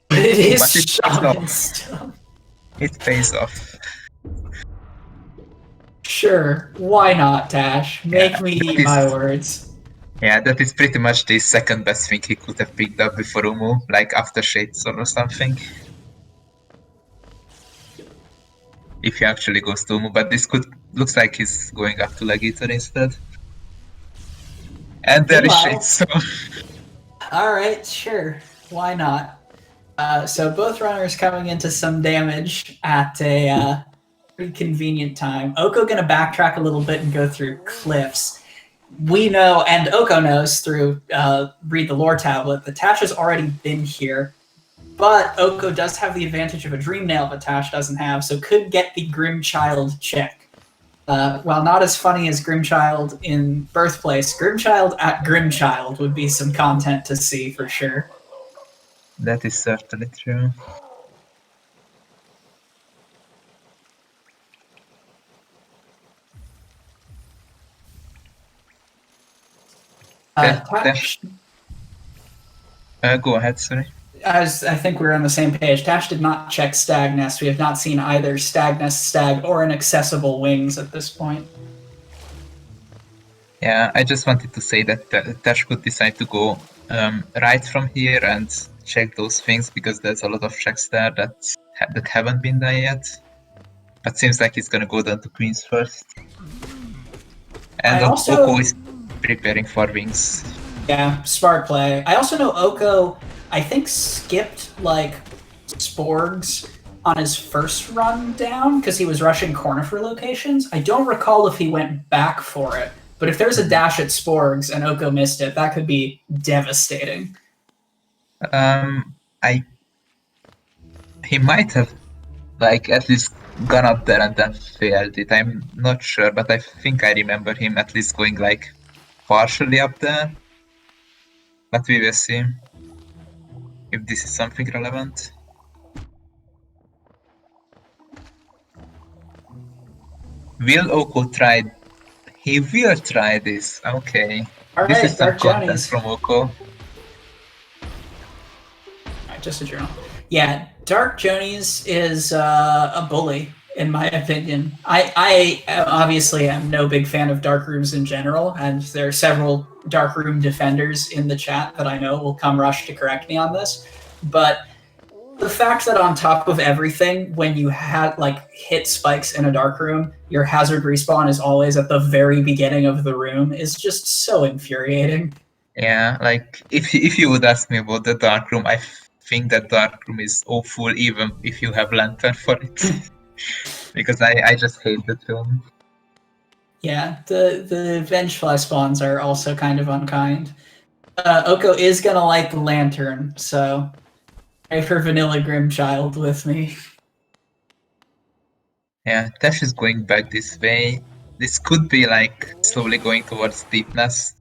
But it is But it shaman stuff. It pays off. Sure, why not, Tash? Make me eat my words. Yeah, that is pretty much the second best thing he could have picked up before Umu, like after Shadestorm or something. If he actually goes to Umu, but this looks like he's going up to Legiter instead. And there is Shadestorm. Alright, sure. Why not? So both runners coming into some damage at a pretty convenient time. Oko gonna backtrack a little bit and go through cliffs. We know, and Oko knows through read the lore tablet, that Tash has already been here, but Oko does have the advantage of a Dream Nail that Tash doesn't have, so could get the Grimchild check. While not as funny as Grimchild in Birthplace, Grimchild at Grimchild would be some content to see for sure. That is certainly true. Tash, go ahead, sorry. I think we're on the same page. Tash did not check Stag Nest. We have not seen either Stag Nest, Stag, or inaccessible wings at this point. Yeah, I just wanted to say that Tash could decide to go right from here and check those things, because there's a lot of checks there that haven't been done yet. But seems like he's gonna go down to Queens first. And Oko is preparing for wings. Yeah, smart play. I also know Oko, I think, skipped like Sporgs on his first run down because he was rushing Cornifer locations. I don't recall if he went back for it, but if there's a dash at Sporgs and Oko missed it, that could be devastating. He might have like at least gone up there and then failed it. I'm not sure, but I think I remember him at least going like partially up there. But we will see if this is something relevant. Will Oko try? He will try this. Okay. All this right, is some Dark content Johnny's. from Oko. Just a journal. Yeah, Dark Jonies is a bully, in my opinion. I obviously am no big fan of dark rooms in general, and there are several dark room defenders in the chat that I know will come rush to correct me on this. But the fact that on top of everything, when you hit spikes in a dark room, your hazard respawn is always at the very beginning of the room is just so infuriating. Yeah, like if you would ask me about the dark room, I think that dark room is awful even if you have lantern for it. Because I just hate the film. Yeah, the Vengefly spawns are also kind of unkind. Oko is gonna like the lantern, so pray for Vanilla Grimchild with me. Yeah, Tash is going back this way. This could be like slowly going towards Deepness.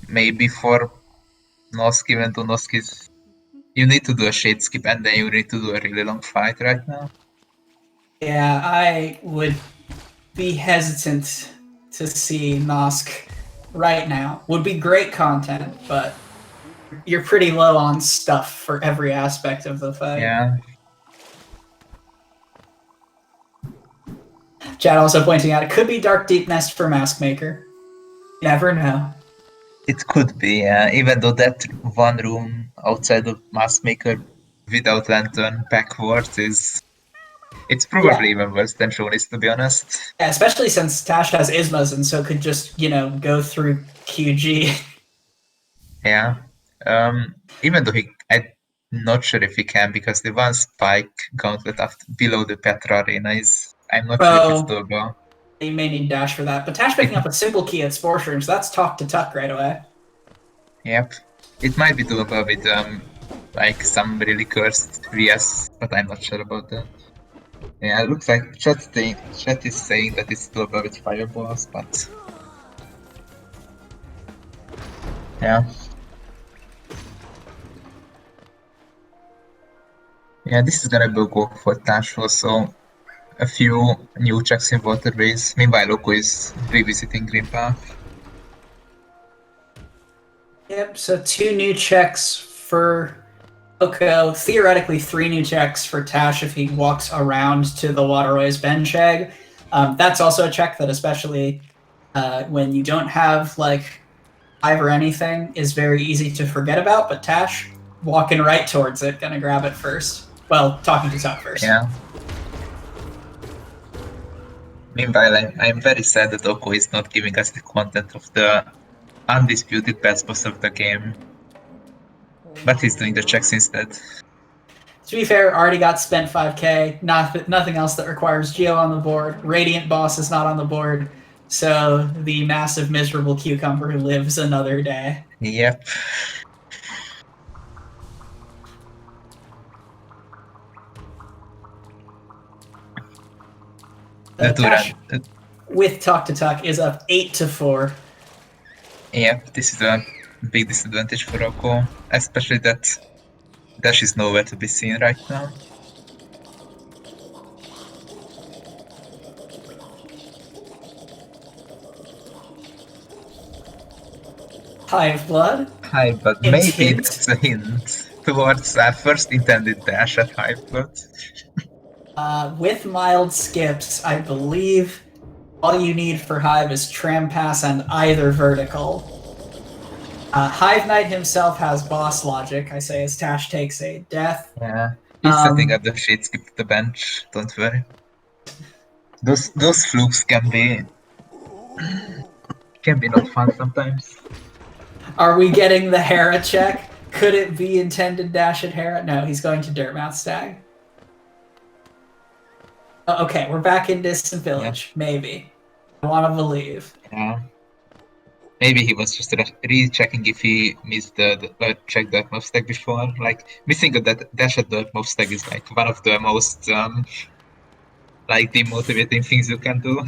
Maybe for Nosk, even though Nosk is... You need to do a shade skip and then you need to do a really long fight right now. Yeah, I would be hesitant to see Nosk right now. Would be great content, but you're pretty low on stuff for every aspect of the fight. Yeah. Chad also pointing out it could be Dark Deep Nest for Mask Maker. Never know. It could be, even though that one room outside of Mask Maker without lantern backwards it's probably even worse than Shoni's, to be honest. Yeah, especially since Tash has Ismas and so could just, go through QG. Yeah. Even though I'm not sure if he can, because the one spike gauntlet below the Petra arena I'm not sure if it's doable. You may need Dash for that, but Tash picking up a simple key at Spore Shrooms, that's talk to tuck right away. Yep. It might be doable with like some really cursed VS, but I'm not sure about that. Yeah, it looks like chat is saying that it's doable with fireballs, but yeah. Yeah, this is gonna be a go for Tash also. A few new checks in waterways. Meanwhile, Oko is revisiting Green Path. Yep, so 2 new checks for Oko. Theoretically, 3 new checks for Tash if he walks around to the waterways bench egg. That's also a check that, especially when you don't have like Hive or anything, is very easy to forget about. But Tash walking right towards it, gonna grab it first. Well, talking to Tuck first. Yeah. Meanwhile, I'm very sad that Oko is not giving us the content of the undisputed best boss of the game. But he's doing the checks instead. To be fair, already got spent 5k, nothing else that requires Geo on the board. Radiant boss is not on the board, so the massive miserable cucumber lives another day. Yep. Tash with Talk to Tuck is up 8-4. Yep, this is a big disadvantage for Oko, especially that Dash is nowhere to be seen right now. Hive Blood? Hive Blood, maybe that's a hint towards our first intended dash at Hive Blood. With mild skips, I believe all you need for Hive is Tram Pass and either vertical. Hive Knight himself has boss logic, I say, as Tash takes a death. Yeah, he's setting up the shade skip to the bench, don't worry. Those flukes can be not fun sometimes. Are we getting the Hera check? Could it be intended dash at Hera? No, he's going to Dirtmouth Stag. Okay, we're back in Distant Village. Yeah. Maybe. I want to believe. Yeah. Maybe he was just rechecking if he missed the check Dirtmouth Stag before. Like, missing a dash at Dirtmouth Stag is like one of the most demotivating things you can do.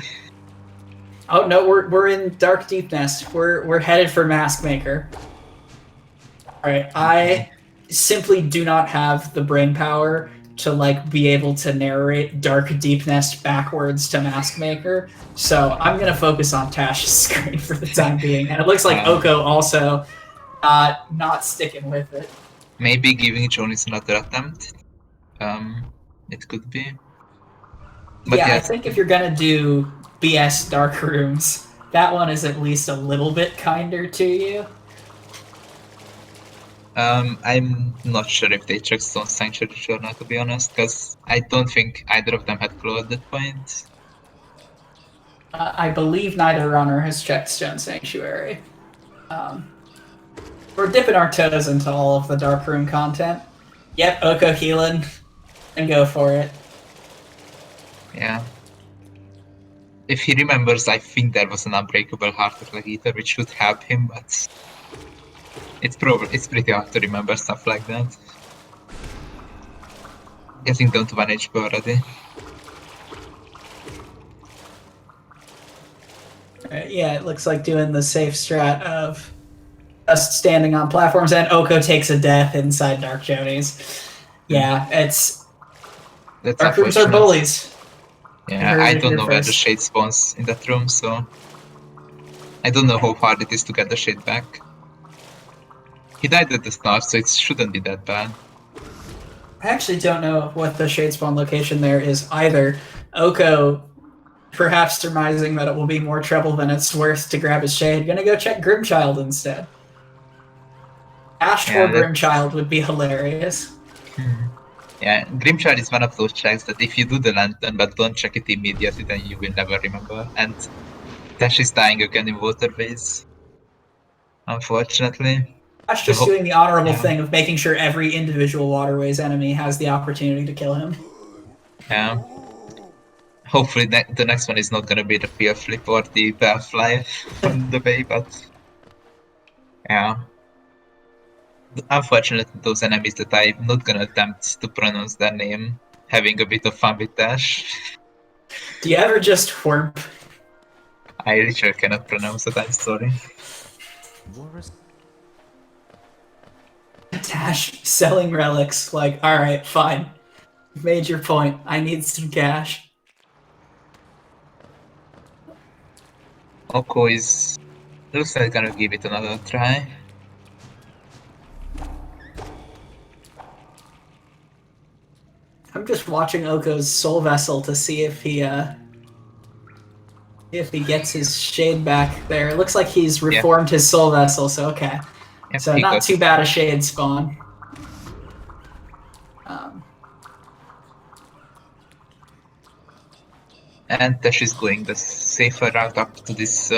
Oh no, we're in Dark Deep Nest. We're headed for Mask Maker. Alright, I simply do not have the brain power to be able to narrate Dark Deep Nest backwards to Mask Maker. So I'm gonna focus on Tash's screen for the time being. And it looks like Oko also not sticking with it. Maybe giving Jonas another attempt. It could be. But yeah, I think if you're gonna do BS Dark Rooms, that one is at least a little bit kinder to you. I'm not sure if they checked Stone Sanctuary or not, to be honest, because I don't think either of them had Claw at that point. I believe neither runner has checked Stone Sanctuary. We're dipping our toes into all of the Dark Room content. Yep, Oko healing, and go for it. Yeah. If he remembers, I think there was an Unbreakable Heart of Lagita, which should help him, but it's pretty hard to remember stuff like that. Getting down to 1 HP already. Yeah, it looks like doing the safe strat of us standing on platforms, and Oko takes a death inside Dark Jonies. Yeah, That's Dark Rooms are bullies. Yeah, I don't know where the shade spawns in that room, so... I don't know how hard it is to get the shade back. He died at the start, so it shouldn't be that bad. I actually don't know what the shade spawn location there is either. Oko, perhaps surmising that it will be more trouble than it's worth to grab his shade, gonna go check Grimchild instead. Ash or Grimchild would be hilarious. Yeah, Grimchild is one of those checks that if you do the lantern but don't check it immediately, then you will never remember. And Tash is dying again in waterways, unfortunately. Ash just doing the honorable thing of making sure every individual waterways enemy has the opportunity to kill him. Yeah. Hopefully the next one is not gonna be the fear flip or the bellfly on the bay, but yeah. Unfortunately, those enemies that I'm not gonna attempt to pronounce their name, having a bit of fun with Dash. Do you ever just whorp? I literally cannot pronounce it, I'm sorry. Dash selling relics, like, alright, fine. You've made your point. I need some cash. Oko is... looks like gonna give it another try. I'm just watching Oko's soul vessel to see if he gets his shade back there. It looks like he's reformed his soul vessel, so okay. So not too bad a shade spawn. And Tash is going the safer route up to this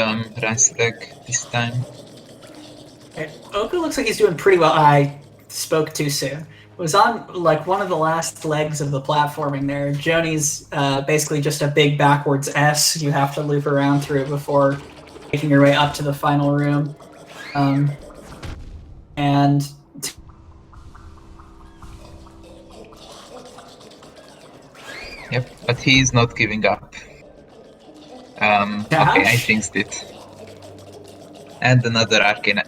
Rancy leg this time. Oko looks like he's doing pretty well. I spoke too soon. It was on like one of the last legs of the platforming there. Joni's basically just a big backwards S. You have to loop around through before making your way up to the final room. And yep, but he's not giving up. Okay, I jinxed it. And another arcane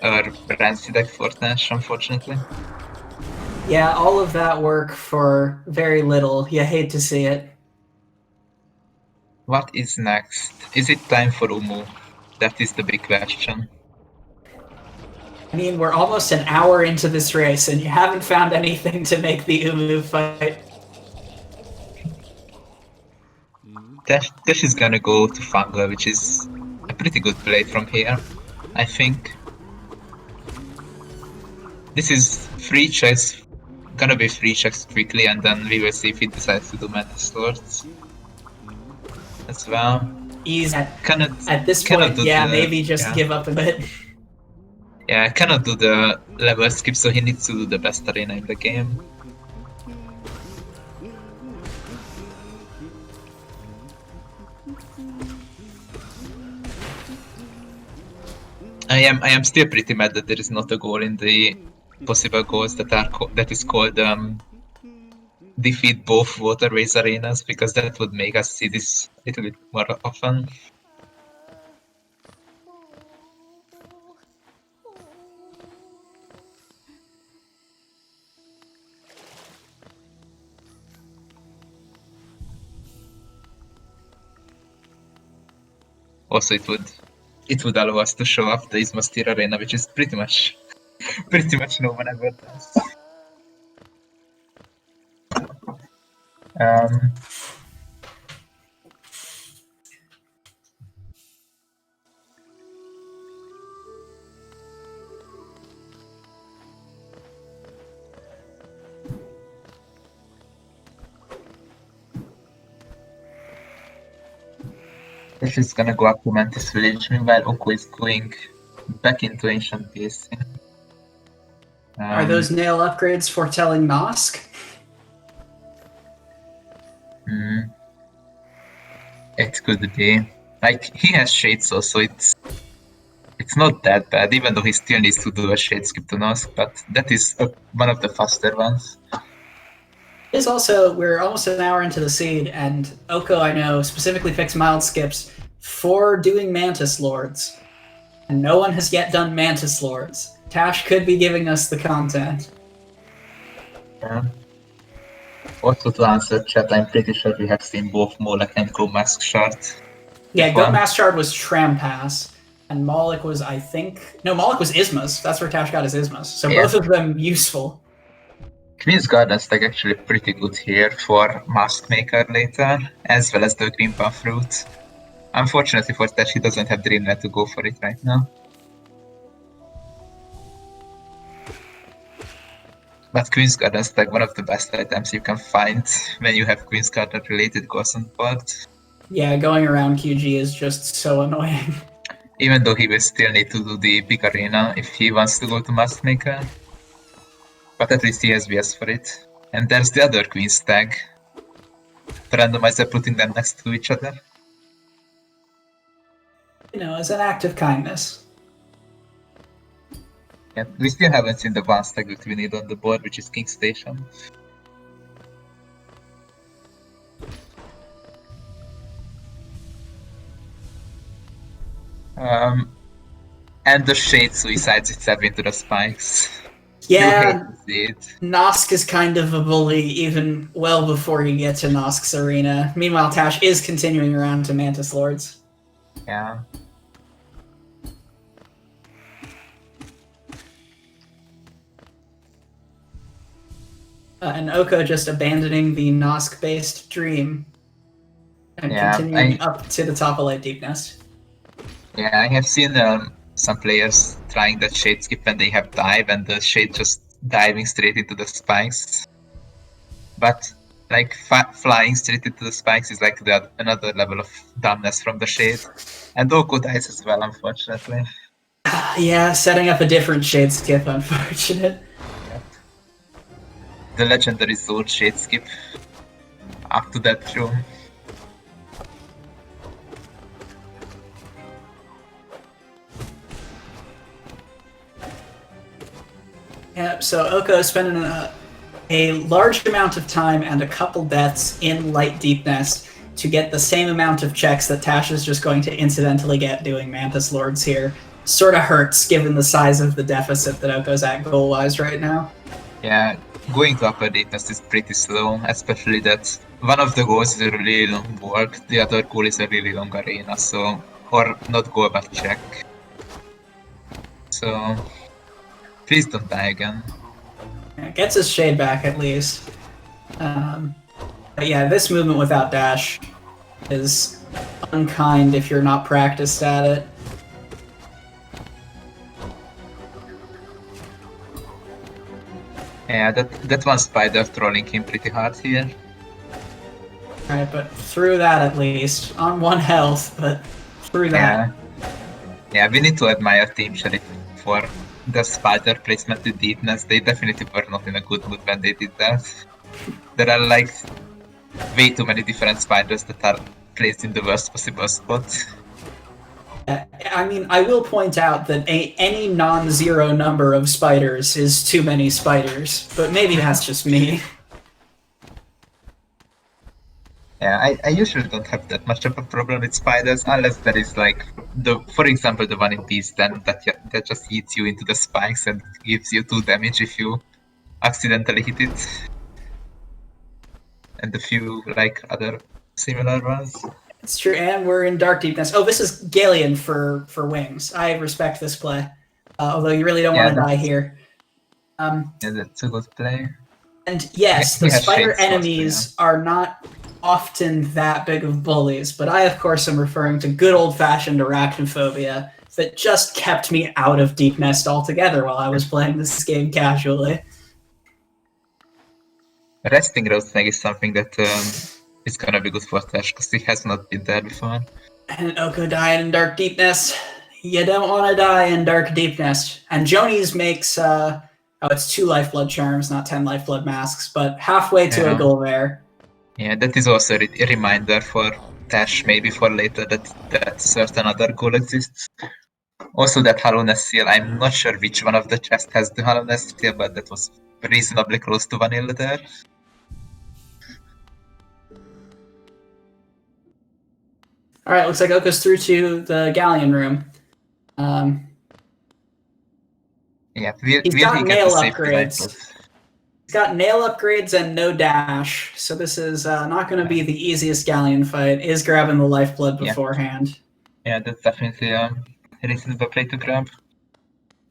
Rancy deck for Tash, unfortunately. Yeah, all of that work for very little. You hate to see it. What is next? Is it time for Umu? That is the big question. I mean, we're almost an hour into this race, and you haven't found anything to make the Umu fight. Tash is gonna go to Fungal, which is a pretty good play from here, I think. This is free checks, gonna be free checks quickly, and then we will see if he decides to do Mantis Lords as well. He's at this point, maybe just give up a bit. Yeah, I cannot do the level skip, so he needs to do the best arena in the game. I am still pretty mad that there is not a goal in the possible goals that is called defeat both waterways arenas, because that would make us see this a little bit more often. Also, it would allow us to show off the Ismastir arena, which is pretty much no one ever does. Tash is gonna go up to Mantis Village, meanwhile Oko is going back into Ancient Basin. Are those nail upgrades foretelling Nosk? It could be. Like, he has shades also, it's not that bad, even though he still needs to do a shade skip to Nosk, but that is one of the faster ones. Is also, we're almost an hour into the seed, and Oko, I know, specifically picks mild skips for doing Mantis Lords. And no one has yet done Mantis Lords. Tash could be giving us the content. Yeah. Also, to answer chat, I'm pretty sure we have seen both Molek and Go Mask Shard. Yeah, Go Mask Shard was Tram Pass. And Moloch was, I think... No, Moloch was Isma's. That's where Tash got his Isma's. So Yeah. both of them useful. Queen's Garden is actually pretty good here for Mask Maker later, as well as the Green Buff Fruit. Unfortunately for Tash, he doesn't have Dreamland to go for it right now. But Queen's Garden is one of the best items you can find when you have Queen's Garden related goals on board. Yeah, going around QG is just so annoying. Even though he will still need to do the big arena if he wants to go to Mask Maker. But at least he has VS for it. And there's the other Queen's tag. The Randomizer putting them next to each other. As an act of kindness. Yeah, we still haven't seen the one tag that we need on the board, which is King Station. And the Shade suicides itself into the spikes. Yeah, Nosk is kind of a bully even well before you get to Nosk's arena. Meanwhile, Tash is continuing around to Mantis Lords. Yeah. And Oko just abandoning the Nosk-based dream and continuing up to the top of Light Deep Nest. Yeah, I have seen some players trying that Shade skip when they have dive and the Shade just diving straight into the spikes. But like flying straight into the spikes is like another level of dumbness from the Shade. And Oko dies as well, unfortunately. Yeah, setting up a different Shade skip, unfortunate. The legendary Zord Shade skip up to that room. Yep, so Oko is spending a large amount of time and a couple deaths in Light Deep Nest to get the same amount of checks that Tash is just going to incidentally get doing Mantis Lords here. Sort of hurts given the size of the deficit that Oko's at goal-wise right now. Yeah, going to upper Deep Nest is pretty slow, especially that one of the goals is a really long work, the other goal is a really long arena, so... or not goal but check. So... please don't die again. Yeah, gets his Shade back at least. But yeah, this movement without dash is unkind if you're not practiced at it. Yeah, that one spider trolling him pretty hard here. Alright, but through that at least. On 1 health, but through that. Yeah, we need to admire Team Sheriff for the spider placement with deepness. They definitely were not in a good mood when they did that. There are like way too many different spiders that are placed in the worst possible spot. I mean, I will point out that any non-zero number of spiders is too many spiders, but maybe that's just me. Yeah, I usually don't have that much of a problem with spiders, unless there is like, for example, the one in Beast then that just hits you into the spikes and gives you 2 damage if you accidentally hit it. And a few like other similar ones. It's true, and we're in Dark Deep Nest. Oh, this is Galeon for wings. I respect this play, although you really don't want to die here. Yeah, that's a good play. And yes, the spider enemies are not often that big of bullies, but I, of course, am referring to good old-fashioned arachnophobia that just kept me out of Deep Nest altogether while I was playing this game casually. Resting Road Snag is something that is gonna be good for Tash, because he has not been there before. And Oko died in Dark Deep Nest. You don't want to die in Dark Deep Nest. And Joni's makes, oh, it's 2 Lifeblood Charms, not 10 Lifeblood Masks, but halfway to a goal there. Yeah, that is also a reminder for Tash, maybe for later, that certain other goal exists. Also that Hollowness Seal, I'm not sure which one of the chests has the Hollowness Seal, but that was reasonably close to vanilla there. Alright, looks like Oko's through to the Galleon room. Yeah, he's got nail upgrades. He's got nail upgrades and no dash, so this is not going to be the easiest Galleon fight. Is grabbing the lifeblood beforehand. Yeah, that's definitely a reasonable play to grab.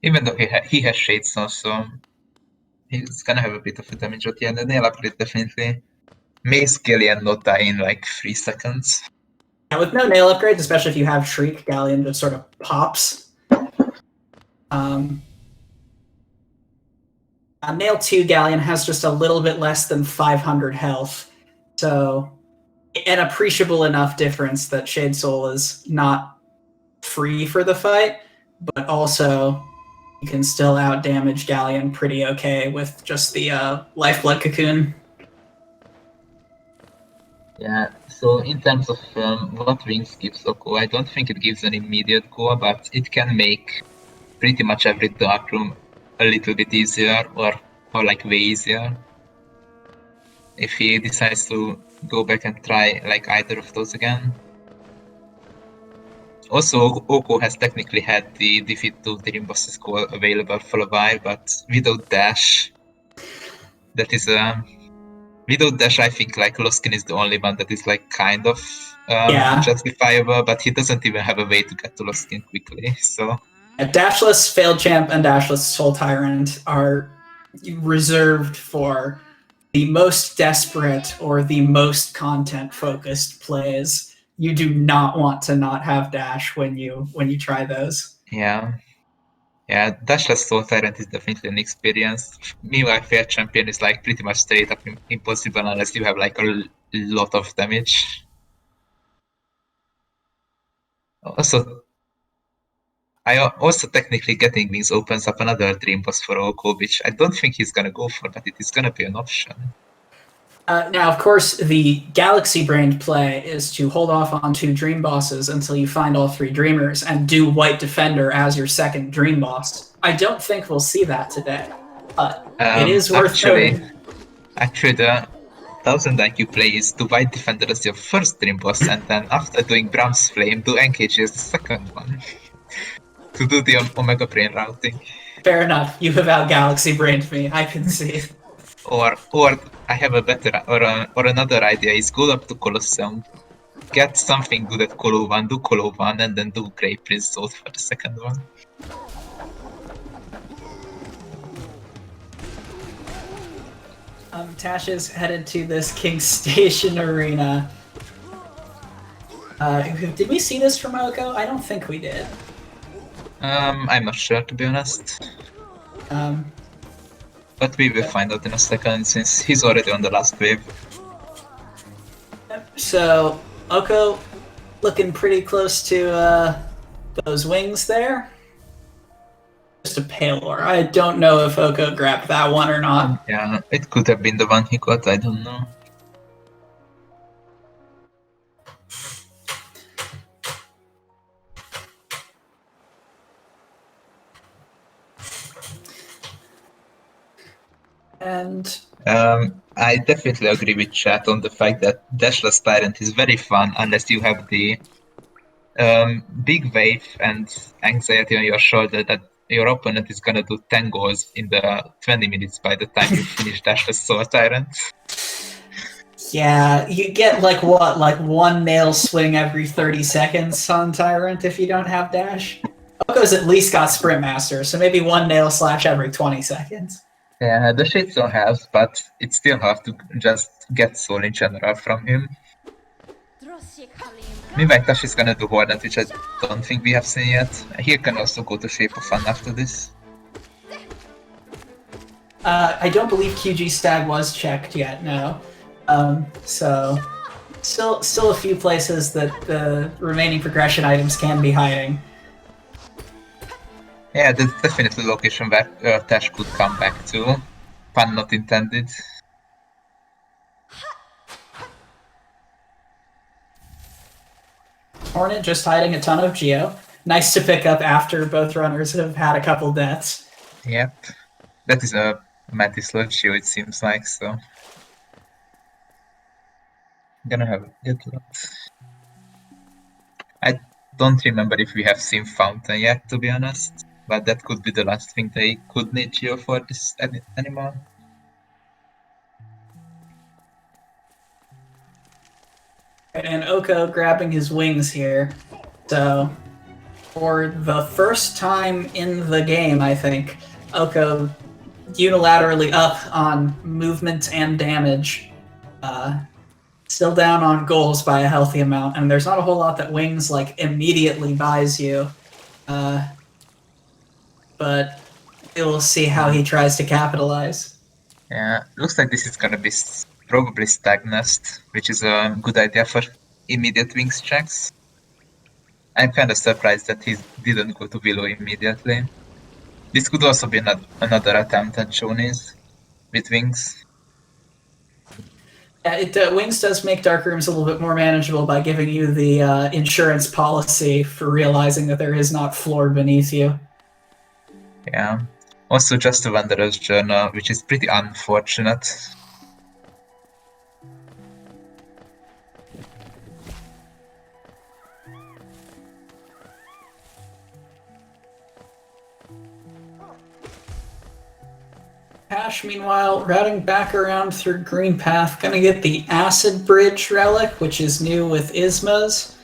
Even though he has Shades now, so he's gonna have a bit of a damage at the end. The nail upgrade definitely makes Galleon not die in like 3 seconds. And with no nail upgrades, especially if you have Shriek, Galleon just sort of pops. Nail 2 Galleon has just a little bit less than 500 health, so an appreciable enough difference that Shade Soul is not free for the fight, but also you can still out-damage Galleon pretty okay with just the Lifeblood Cocoon. Yeah, so in terms of what Wings gives Oko, I don't think it gives an immediate go, but it can make pretty much every dark room a little bit easier, or like way easier. If he decides to go back and try like either of those again. Also, Oko has technically had the defeat to Dream Bosses call available for a while, but without dash, that is without dash, I think like Loskin is the only one that is like kind of justifiable, but he doesn't even have a way to get to Loskin quickly, so... Dashless Failed Champ and Dashless Soul Tyrant are reserved for the most desperate or the most content-focused plays. You do not want to not have dash when you try those. Yeah, Dashless Soul Tyrant is definitely an experience. Meanwhile, Fair Champion is like pretty much straight up impossible unless you have like a lot of damage. Also technically getting Wings opens up another Dream Boss for Oko, which I don't think he's gonna go for, but it is gonna be an option. Now, of course, the galaxy-brained play is to hold off on 2 Dream Bosses until you find all 3 Dreamers and do White Defender as your second Dream Boss. I don't think we'll see that today, but it is worth noting. Actually, the 1000 IQ play is to White Defender as your first Dream Boss, and then after doing Bram's Flame, do NKG as the second one. To do the Omega Brain routing. Fair enough. You have out Galaxy Brained me. I can see. Or I have a better or another idea is go up to Colosseum, get something good at Colo 1, do Colo 1, and then do Grey Prince Sword for the second one. Tash is headed to this King Station arena. Did we see this from Oko? I don't think we did. I'm not sure, to be honest. But we will find out in a second, since he's already on the last wave. So, Oko looking pretty close to those wings there. Just a Palor. I don't know if Oko grabbed that one or not. Yeah, it could have been the one he got, I don't know. And I definitely agree with chat on the fact that Dashless Tyrant is very fun unless you have the big wave and anxiety on your shoulder that your opponent is gonna do 10 goals in the 20 minutes by the time you finish Dashless Soul Tyrant. Yeah, you get like what, like 1 nail swing every 30 seconds on Tyrant if you don't have dash. Oko's at least got Sprint Master, so maybe 1 nail slash every 20 seconds. Yeah, the Shade Zone has, but it's still hard to just get soul in general from him. Meanwhile, Tash is gonna do Hornet, which I don't think we have seen yet. He can also go to Shape of Fun after this. I don't believe QG Stag was checked yet, no. So, still a few places that the remaining progression items can be hiding. Yeah, that's definitely a location where Tash could come back to. Pun not intended. Hornet just hiding a ton of Geo. Nice to pick up after both runners have had a couple deaths. Yep. That is a Mantis Geo, it seems like, so. I'm gonna have a good lot. I don't remember if we have seen Fountain yet, to be honest. But that could be the last thing they could need Geo for this animal. And Oko grabbing his wings here. So, For the first time in the game, I think, Oko unilaterally up on movement and damage. Still down on goals by a healthy amount, and there's not a whole lot that Wings like immediately buys you. But we'll see how he tries to capitalize. Yeah, looks like this is gonna be probably Stagnast, which is a good idea for immediate Wings checks. I'm kind of surprised that he didn't go to Willow immediately. This could also be another attempt at Shoney's with Wings. Yeah, Wings does make Dark Rooms a little bit more manageable by giving you the insurance policy for realizing that there is not floor beneath you. Yeah. Also, just a Wanderer's Journal, which is pretty unfortunate. Ash, meanwhile, routing back around through Green Path, gonna get the Acid Bridge relic, which is new with Ismas.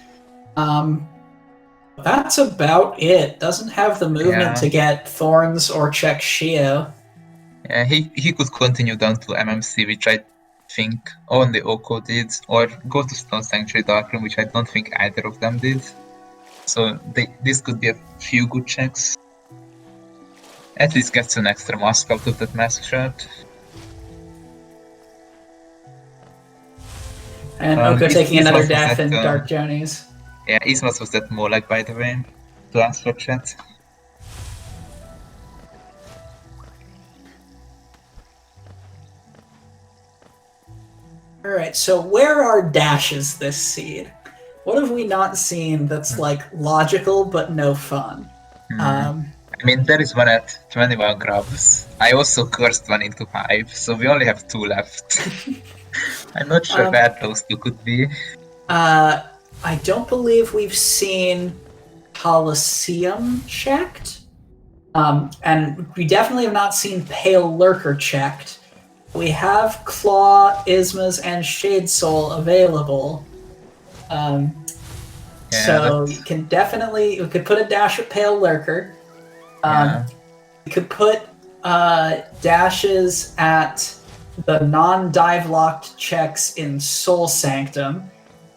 That's about it. Doesn't have the movement to get Thorns or check Shio. Yeah, he could continue down to MMC, which I think only Oko did, or go to Stone Sanctuary Darkroom, which I don't think either of them did. So this could be a few good checks. At least gets an extra mask out of that mask shirt. And Oko taking another death in Dark Journeys. Yeah, Ismas was that Molag, by the way, to answer chat. Alright, so where are dashes this seed? What have we not seen that's like logical but no fun? I mean, there is one at 21 grubs. I also cursed one into Hive, so we only have 2 left. I'm not sure where those 2 could be. I don't believe we've seen Colosseum checked. And we definitely have not seen Pale Lurker checked. We have Claw, Ismas, and Shade Soul available. So you can definitely... We could put a dash at Pale Lurker. We could put dashes at the non-dive locked checks in Soul Sanctum.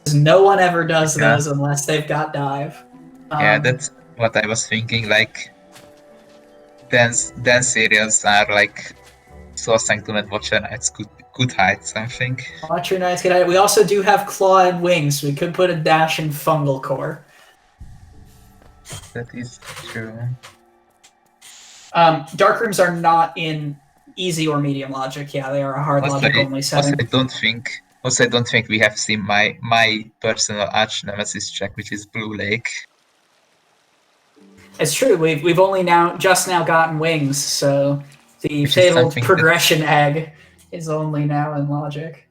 Because no one ever does those unless they've got dive. Yeah, that's what I was thinking. Like, dense areas are like Soul Sanctum and Watcher Knights could hide something. Watcher Knights could hide. We also do have Claw and Wings. We could put a dash in Fungal Core. That is true. Dark Rooms are not in easy or medium logic. Yeah, they are a hard logic only setting. I don't think we have seen my personal arch nemesis check, which is Blue Lake. It's true. We've only just now gotten Wings, so the fatal progression egg is only now in logic.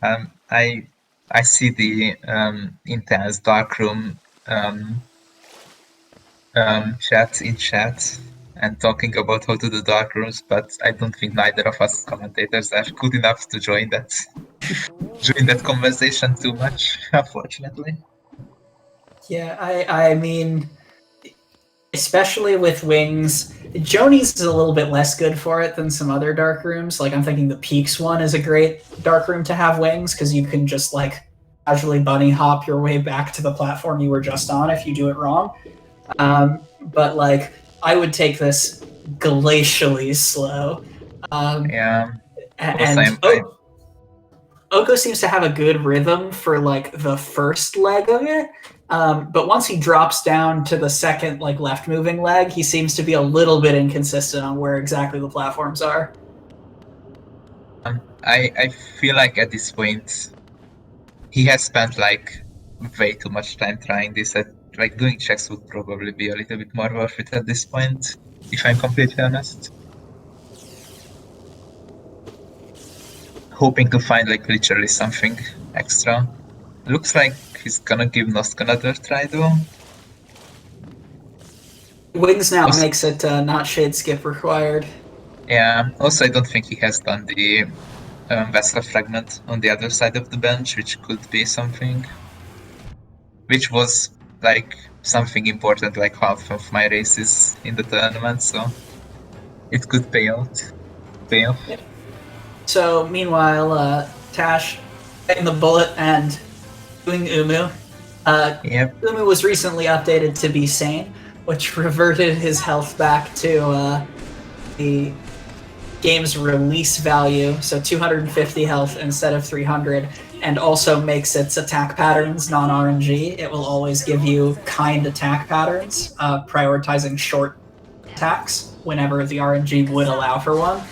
I see the intense Darkroom chat in chat and talking about how to do Dark Rooms, but I don't think neither of us commentators are good enough to join that conversation too much, unfortunately. Yeah, I mean, especially with Wings, Joni's is a little bit less good for it than some other Dark Rooms. Like, I'm thinking the Peaks one is a great Dark Room to have Wings, because you can just, like, casually bunny hop your way back to the platform you were just on if you do it wrong. But, like, I would take this glacially slow. And Oko seems to have a good rhythm for, like, the first leg of it. But once he drops down to the second, like, left-moving leg, he seems to be a little bit inconsistent on where exactly the platforms are. I feel like at this point, he has spent, like, way too much time trying this. Like, doing checks would probably be a little bit more worth it at this point, if I'm completely honest. Hoping to find, like, literally something extra. Looks like he's gonna give Nosk another try, though. Wings now makes it not Shade Skip required. Yeah, also I don't think he has done the Vessel fragment on the other side of the bench, which could be something. Which was like something important, like half of my races in the tournament, so it could pay off. So meanwhile, Tash getting the bullet and doing Umu. Yep. Umu was recently updated to be sane, which reverted his health back to the game's release value, so 250 health instead of 300, and also makes its attack patterns non-RNG. It will always give you kind attack patterns, prioritizing short attacks whenever the RNG would allow for one.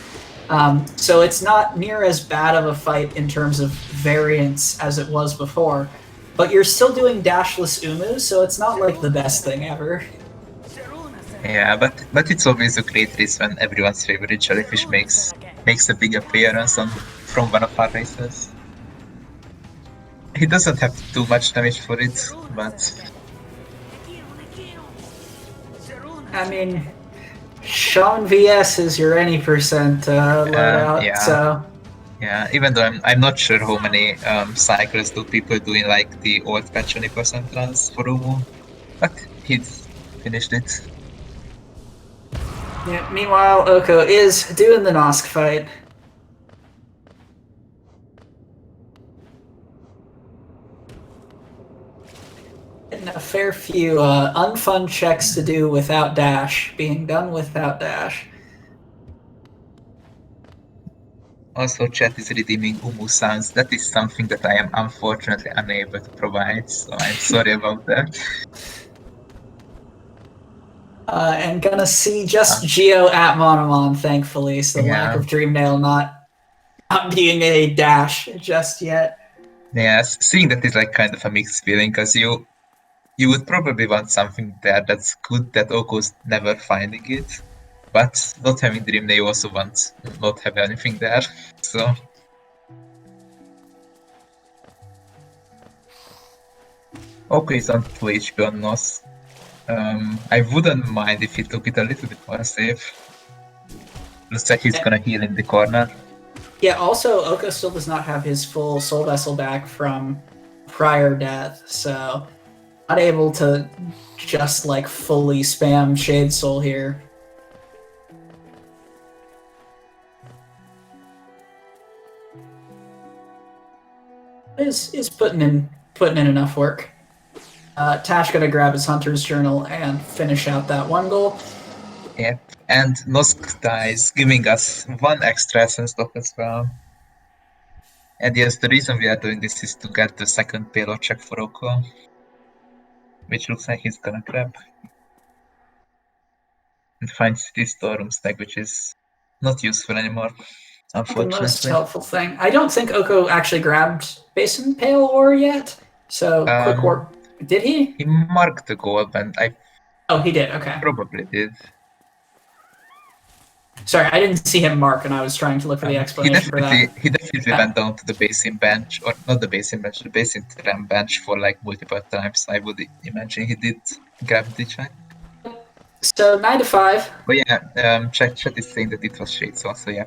So it's not near as bad of a fight in terms of variance as it was before, but you're still doing dashless Umu, so it's not like the best thing ever. Yeah, but it's always a great race when everyone's favorite jellyfish makes a big appearance from one of our races. He doesn't have too much damage for it, but I mean, Sean VS is your any percent loadout, yeah. so yeah. Even though I'm not sure how many cycles do people do in like the old patch 20% runs for Umu, but he's finished it. yeah. Meanwhile, Oko is doing the Nosk fight. Getting a fair few unfun checks to do without dash, being done without dash. Also, chat is redeeming Umu sounds. That is something that I am unfortunately unable to provide, so I'm sorry about that. And gonna see just Geo at Monomon, thankfully, so lack of Dreamnail not being a dash just yet. Yes, seeing that is like kind of a mixed feeling, because you would probably want something there that's good that Oko's never finding it, but not having Dreamnail, you also want not have anything there, so... Oko is on 2 HP on Nos. I wouldn't mind if he took it a little bit more safe. Looks like he's gonna heal in the corner. Yeah, also, Oko still does not have his full Soul Vessel back from prior death, so not able to just, like, fully spam Shade Soul here. Is putting in enough work. Tash gonna grab his Hunter's Journal and finish out that one goal. Yep, and Nosk dies, giving us one extra essence stop as well. And yes, the reason we are doing this is to get the second payload check for Oko, which looks like he's gonna grab. And find City Storm stack, which is not useful anymore, unfortunately. The most helpful thing. I don't think Oko actually grabbed Basin Pale Ore yet, so quick warp. Did he? He marked the goal, and I... Oh, he did, okay. Probably did. Sorry, I didn't see him mark, and I was trying to look for the explanation for that. He definitely went down to the basin bench, or not the basin bench, the basin tram bench for like multiple times. I would imagine he did grab the check. So 9 to 5. But yeah, chat is saying that it was Shades also, yeah.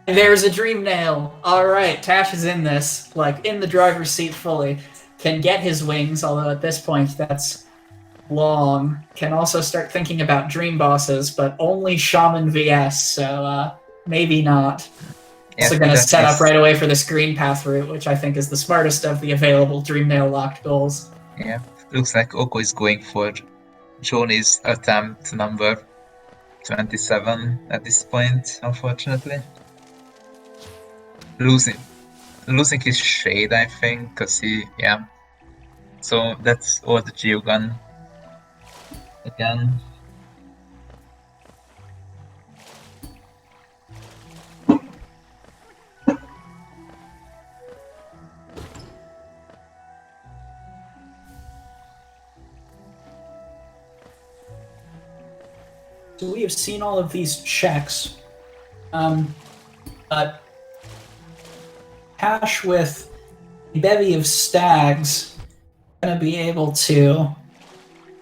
There's a Dream Nail. Alright, Tash is in this, like in the driver's seat fully. Can get his wings, although at this point that's long. Can also start thinking about Dream Bosses, but only Shaman VS, so maybe not. Yeah, also going to set up right away for this green path route, which I think is the smartest of the available Dream Nail locked goals. Yeah, looks like Oko is going for Johnny's attempt number 27 at this point, unfortunately. Losing his shade, I think, because he, yeah. So that's all the Geogun again. So we have seen all of these checks, but Tash with a bevy of stags gonna be able to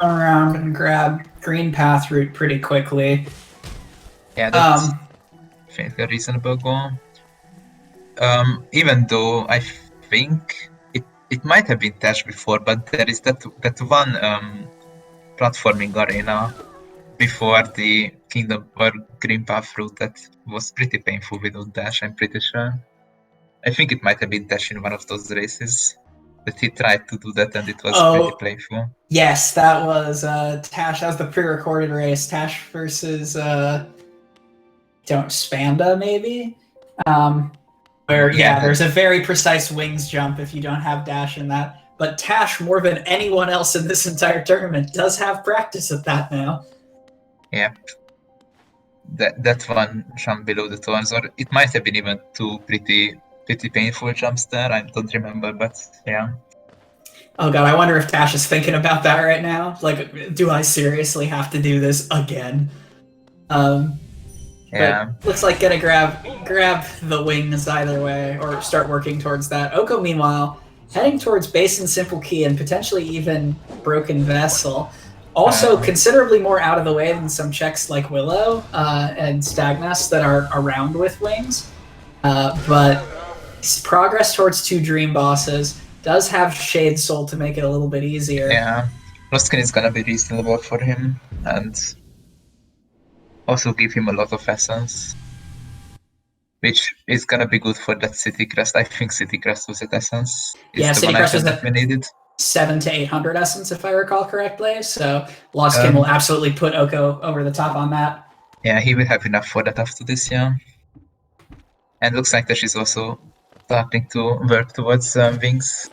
run around and grab green path route pretty quickly. Yeah, that's a reasonable goal. Even though I think it might have been Tash before, but there is that one platforming arena before the Kingdom or Green Path route that was pretty painful without Dash, I'm pretty sure. I think it might have been Dash in one of those races that he tried to do that and it was pretty painful. Yes, that was Tash. That was the pre-recorded race. Tash versus don't Spanda maybe. Where there's a very precise wings jump if you don't have Dash in that. But Tash, more than anyone else in this entire tournament, does have practice at that now. Yep. That one jump below the thorns, or it might have been even two pretty painful jumps there. I don't remember, but yeah. Oh god, I wonder if Tash is thinking about that right now. Like, do I seriously have to do this again? Yeah. But looks like gonna grab the wings either way, or start working towards that. Oko, meanwhile, heading towards Basin Simple Key and potentially even Broken Vessel. Also considerably more out of the way than some checks like Willow and Stagnus that are around with wings. But progress towards 2 Dream Bosses does have Shade Soul to make it a little bit easier. Yeah, Ruskin is gonna be reasonable for him, and also give him a lot of essence, which is gonna be good for that City Crest. I think City Crest was at essence. Yeah, City Crest was that we needed. 700 to 800 essence, if I recall correctly. So Lostkin will absolutely put Oko over the top on that. Yeah, he will have enough for that after this, yeah. And looks like that she's also starting to work towards wings.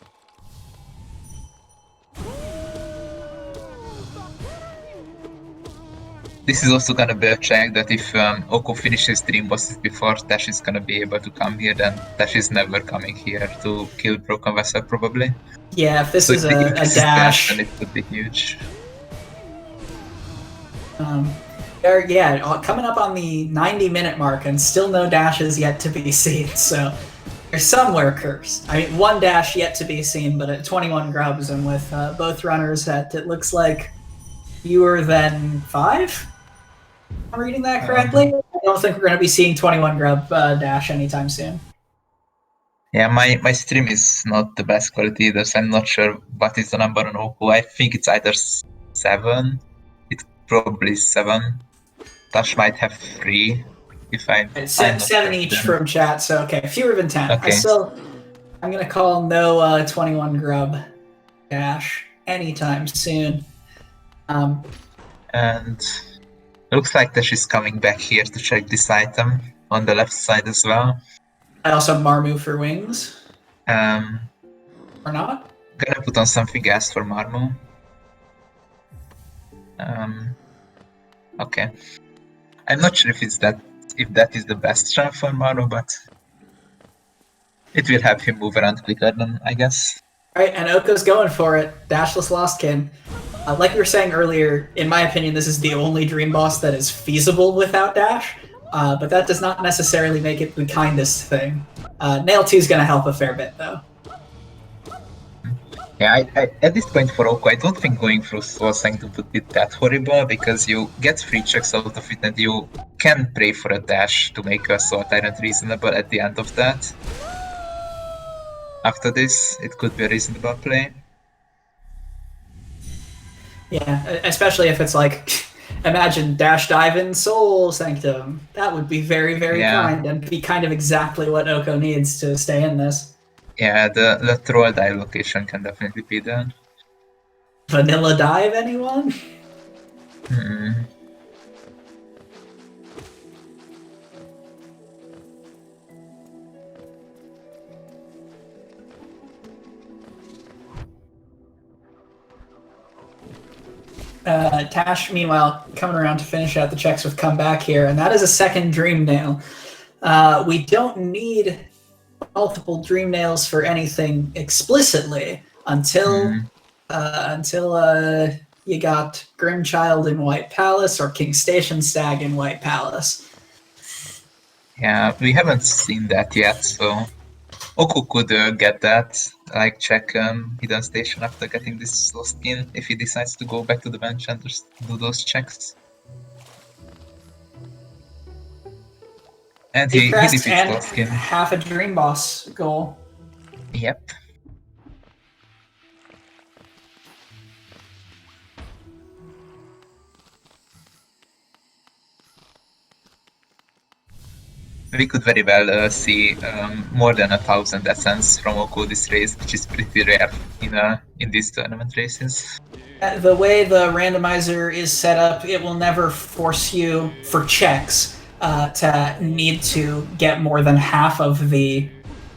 This is also gonna be a check that if Oko finishes Dream Bosses before Tash is gonna be able to come here, then Tash is never coming here to kill Broken Vessel, probably. Yeah, if this is a dash, then it could be huge. Coming up on the 90-minute mark and still no dashes yet to be seen, so they're somewhere cursed. I mean, 1 dash yet to be seen, but at 21 grubs and with both runners at, it looks like, fewer than 5? I'm reading that correctly? I don't think we're going to be seeing 21 grub dash anytime soon. Yeah, my stream is not the best quality either, so I'm not sure what is the number on Oko. I think it's either 7. It's probably 7. Tash might have 3. If it's 7 each from chat, so okay, fewer than 10. Okay. I'm gonna call no 21 grub dash anytime soon. And it looks like that she's coming back here to check this item on the left side as well. I also have Marmu for wings. Or not? Gonna put on something else for Marmu. Okay. I'm not sure if that is the best strat for Marmu, but it will help him move around quicker then, I guess. Alright, and Oko's going for it. Dashless Lostkin. Like we were saying earlier, in my opinion, this is the only Dream Boss that is feasible without Dash, but that does not necessarily make it the kindest thing. Nail 2 is going to help a fair bit, though. Yeah, at this point for Oko, I don't think going through Soul Sanctum would be that horrible, because you get free checks out of it and you can pray for a dash to make a Soul Tyrant reasonable at the end of that. After this, it could be a reasonable play. Yeah, especially if it's like, imagine Dash Dive in Soul Sanctum. That would be very, very kind and be kind of exactly what Oko needs to stay in this. Yeah, the Troll Dive location can definitely be done. Vanilla Dive, anyone? Tash, meanwhile, coming around to finish out the checks with Comeback here, and that is a second Dream Nail. We don't need multiple Dream Nails for anything explicitly until you got Grimchild in White Palace or King Station Stag in White Palace. Yeah, we haven't seen that yet, so Oko could get that, like check Hidden Station after getting this lost skin, if he decides to go back to the bench and just do those checks. And Deep he Crest defeats and Loskin. half a Dream Boss goal. Yep. We could very well see more than 1,000 essence from Ohko this race, which is pretty rare in these tournament races. The way the randomizer is set up, it will never force you for checks to need to get more than half of the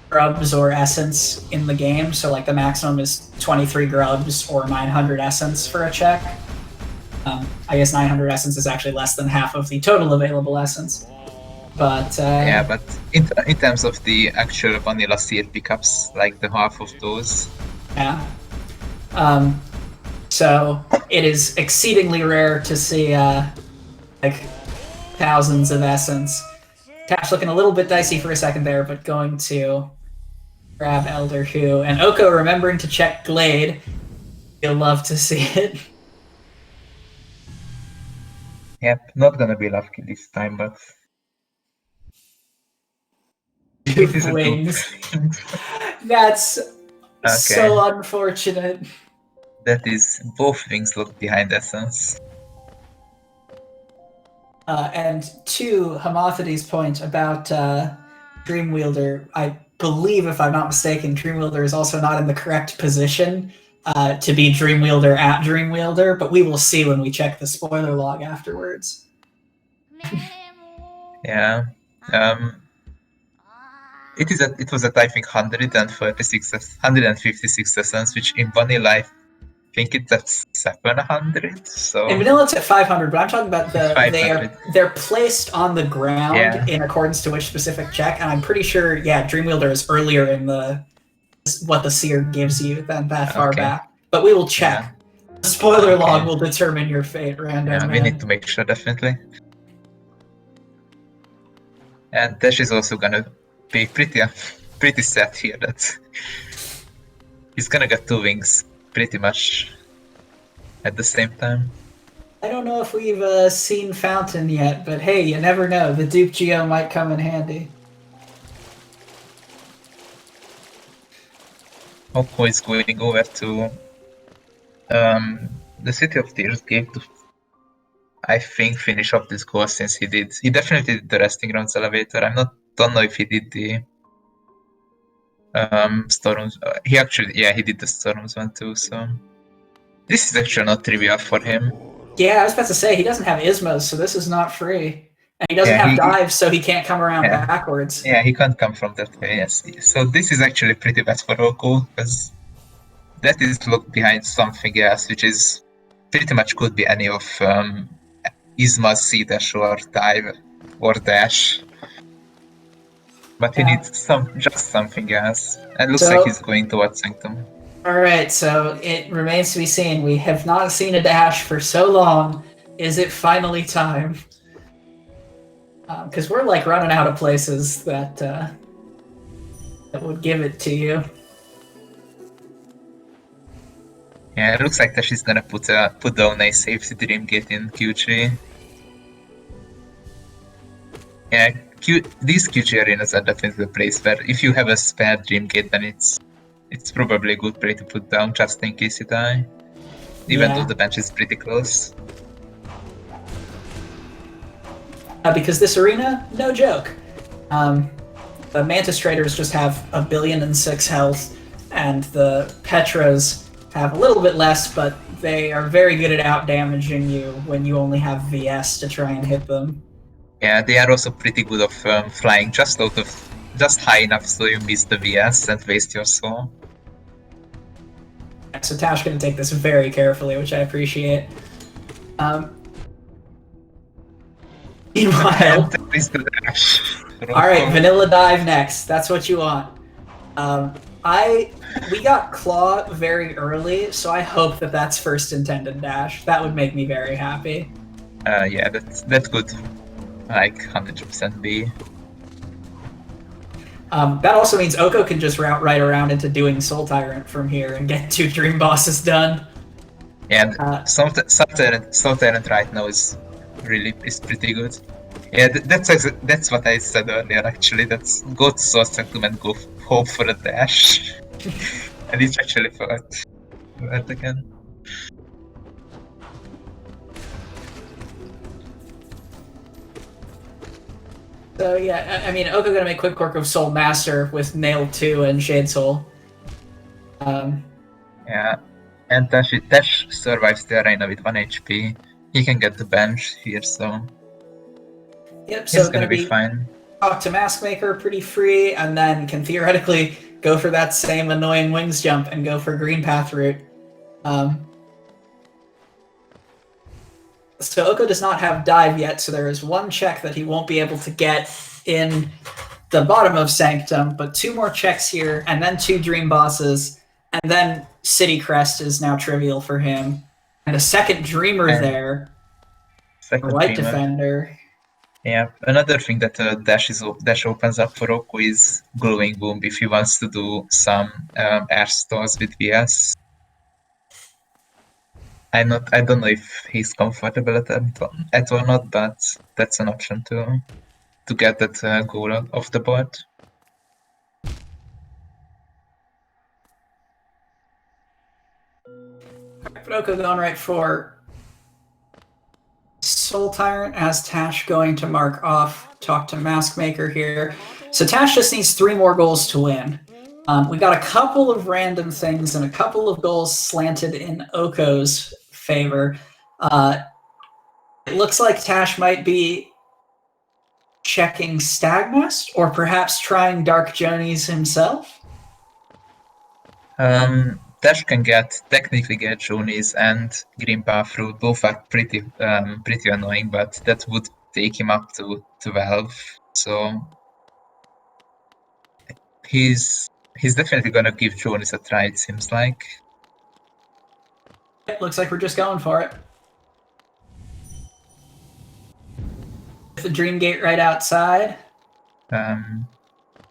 grubs or essence in the game. So like the maximum is 23 grubs or 900 essence for a check. I guess 900 essence is actually less than half of the total available essence. But yeah, but in terms of the actual vanilla seer pickups, like the half of those. Yeah. So it is exceedingly rare to see like thousands of essence. Tash looking a little bit dicey for a second there, but going to grab Elder Who. And Ohko remembering to check Glade. You'll love to see it. Yep, not gonna be lucky this time, but Dupe wings. That's so unfortunate. That is, both wings look behind essence. And to Hamathides' point about Dreamwielder, I believe, if I'm not mistaken, Dreamwielder is also not in the correct position to be Dreamwielder at Dreamwielder, but we will see when we check the spoiler log afterwards. Yeah. It was at I think 156 essence, which in vanilla I think it's at 700. So in vanilla it's at 500, but I'm talking about they're placed on the ground in accordance to which specific check, and I'm pretty sure Dreamwielder is earlier in what the seer gives you than that far back. But we will check. Yeah. The spoiler log will determine your fate, random. Yeah, we need to make sure definitely. And Tash is also gonna be pretty sad here that he's gonna get 2 wings pretty much at the same time. I don't know if we've seen Fountain yet, but hey, you never know. The Dupe Geo might come in handy. Ohko is going over to the City of Tears Gate to, I think, finish up this course, since he definitely did the resting grounds elevator. Don't know if he did the Storms. He did the Storms one too, so this is actually not trivial for him. Yeah, I was about to say, he doesn't have Ismos, so this is not free. And he doesn't have dives, so he can't come around backwards. Yeah, he can't come from that way, yes. So this is actually pretty bad for Ohko, because that is locked behind something else, which is pretty much could be any of Isma's C-dash or dive or dash. But he needs just something else. And looks like he's going towards Sanctum. Alright, so it remains to be seen. We have not seen a dash for so long. Is it finally time? Because we're like running out of places that would give it to you. Yeah, it looks like that she's gonna put down a safety Dream Gate in Q3. Yeah, these Q3 arenas are definitely the place where if you have a spare Dream Gate, then it's probably a good play to put down just in case you die. Even though the bench is pretty close. Because this arena, no joke. The Mantis Traders just have 1,006 billion health, and the Petras have a little bit less, but they are very good at out-damaging you when you only have VS to try and hit them. Yeah, they are also pretty good of flying just high enough so you miss the VS and waste your soul. So Tash gonna take this very carefully, which I appreciate. Meanwhile, alright, Vanilla Dive next. That's what you want. We got Claw very early, so I hope that's first intended dash. That would make me very happy. Yeah, that could like 100% be. That also means Ohko can just route right around into doing Soul Tyrant from here and get 2 Dream Bosses done. Yeah, Soul Tyrant right now is pretty good. Yeah, that's what I said earlier. Actually, that's go to source sectum and go hope for a dash, and it's actually worked again. So yeah, I mean, Oko gonna make quick work of Soul Master with Nail 2 and Shade Soul. Yeah, and Tash survives the arena with 1 HP. He can get the bench here, so Yep, so he's gonna gonna be be fine. talk to Maskmaker pretty free, and then can theoretically go for that same annoying wings jump and go for Green Path route. So Oko does not have dive yet, so there is one check that he won't be able to get in the bottom of Sanctum, but 2 more checks here, and then 2 Dream Bosses, and then City Crest is now trivial for him. And a second Dreamer And there, second White Dreamer. Defender. Yeah, another thing that Dash opens up for Oko is Glowing Boom if he wants to do some air stores with VS. I don't know if he's comfortable at or not, but that's an option to get that goal off the board. But Oko going right for Soul Tyrant, as Tash going to mark off, talk to Maskmaker here. So Tash just needs 3 more goals to win. We got a couple of random things and a couple of goals slanted in Oko's favor. It looks like Tash might be checking Stagnest, or perhaps trying Dark Jonies himself. Dash can technically get Jonies and Green Path Route. Both are pretty annoying, but that would take him up to 12. So he's definitely gonna give Jonies a try, it seems like. It looks like we're just going for it. The Dream Gate right outside.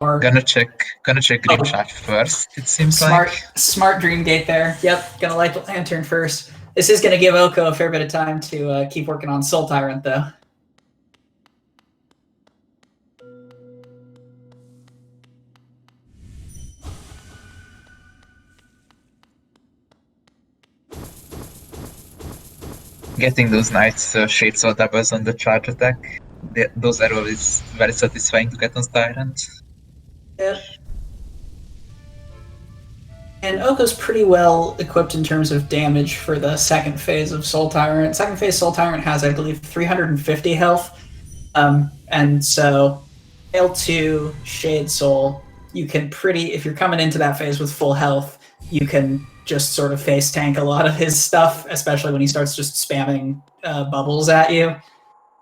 Or Gonna check Green Charge first, it seems smart Dream Gate there. Yep, gonna light the lantern first. This is gonna give Oko a fair bit of time to keep working on Soul Tyrant, though. Getting those nice Shade Soul doubles on the charge attack. Those are always very satisfying to get on Tyrant. Yep. And Oko's pretty well equipped in terms of damage for the second phase of Soul Tyrant. Second phase Soul Tyrant has, I believe, 350 health. And so L2, Shade Soul, you can if you're coming into that phase with full health, you can just sort of face tank a lot of his stuff, especially when he starts just spamming bubbles at you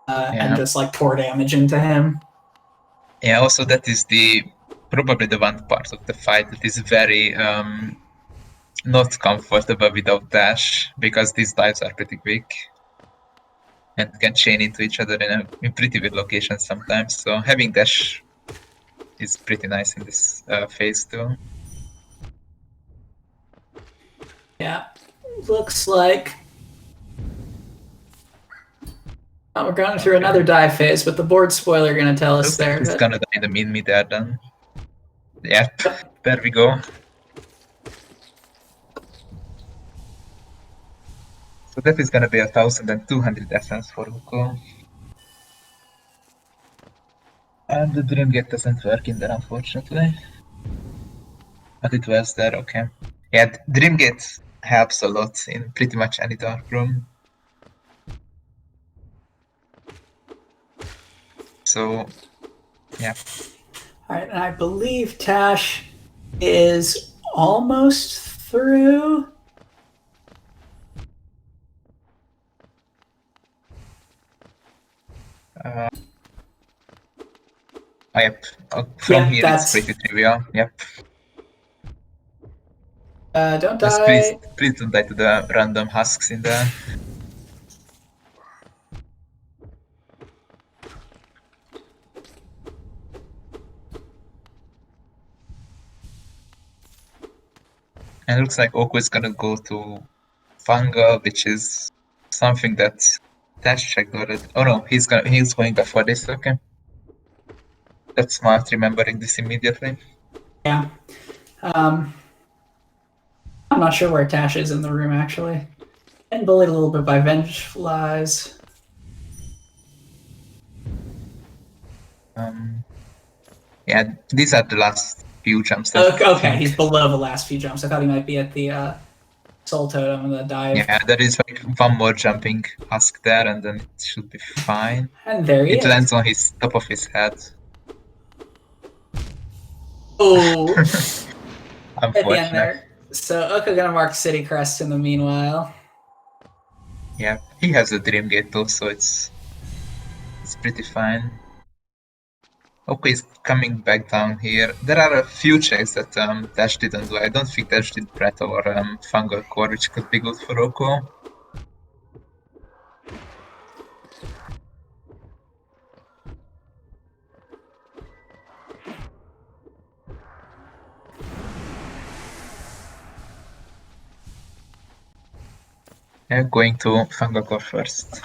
and just like pour damage into him. Yeah, also that is probably the one part of the fight that is very not comfortable without dash, because these dives are pretty quick and can chain into each other in pretty weird locations sometimes. So having dash is pretty nice in this phase too. Yeah, looks like we're going through another dive phase, but the board spoiler going to tell us there. It's gonna die in the mid there then. Yep, there we go. So that is gonna be 1,200 essence for Oko. And the Dream Gate doesn't work in there, unfortunately. But it was there, okay. Yeah, Dream Gate helps a lot in pretty much any dark room. So, yeah. Alright, and I believe Tash is almost through. Yep. From here it's pretty trivial. Yep. Don't die. Please don't die to the random husks in there. And it looks like Oko is gonna go to Fungal, which is something that Dash checked already. Oh no, he's going before this, okay. That's smart, remembering this immediately. Yeah. I'm not sure where Tash is in the room, actually. Getting bullied a little bit by Venge Flies. Yeah, these are the last few jumps. Okay, he's below the last few jumps. I thought he might be at the Soul Totem and the dive. Yeah, there is like one more jumping husk there, and then it should be fine. And there he is. It lands on his top of his head. Oh, at the end Unfortunate. there. So Oko gonna mark City Crest in the meanwhile. Yeah, he has a Dream Gate too, so it's pretty fine. Oko is coming back down here. There are a few checks that Dash didn't do. I don't think Dash did Breath or Fungal Core, which could be good for Oko. Yeah, going to Fungal Core first.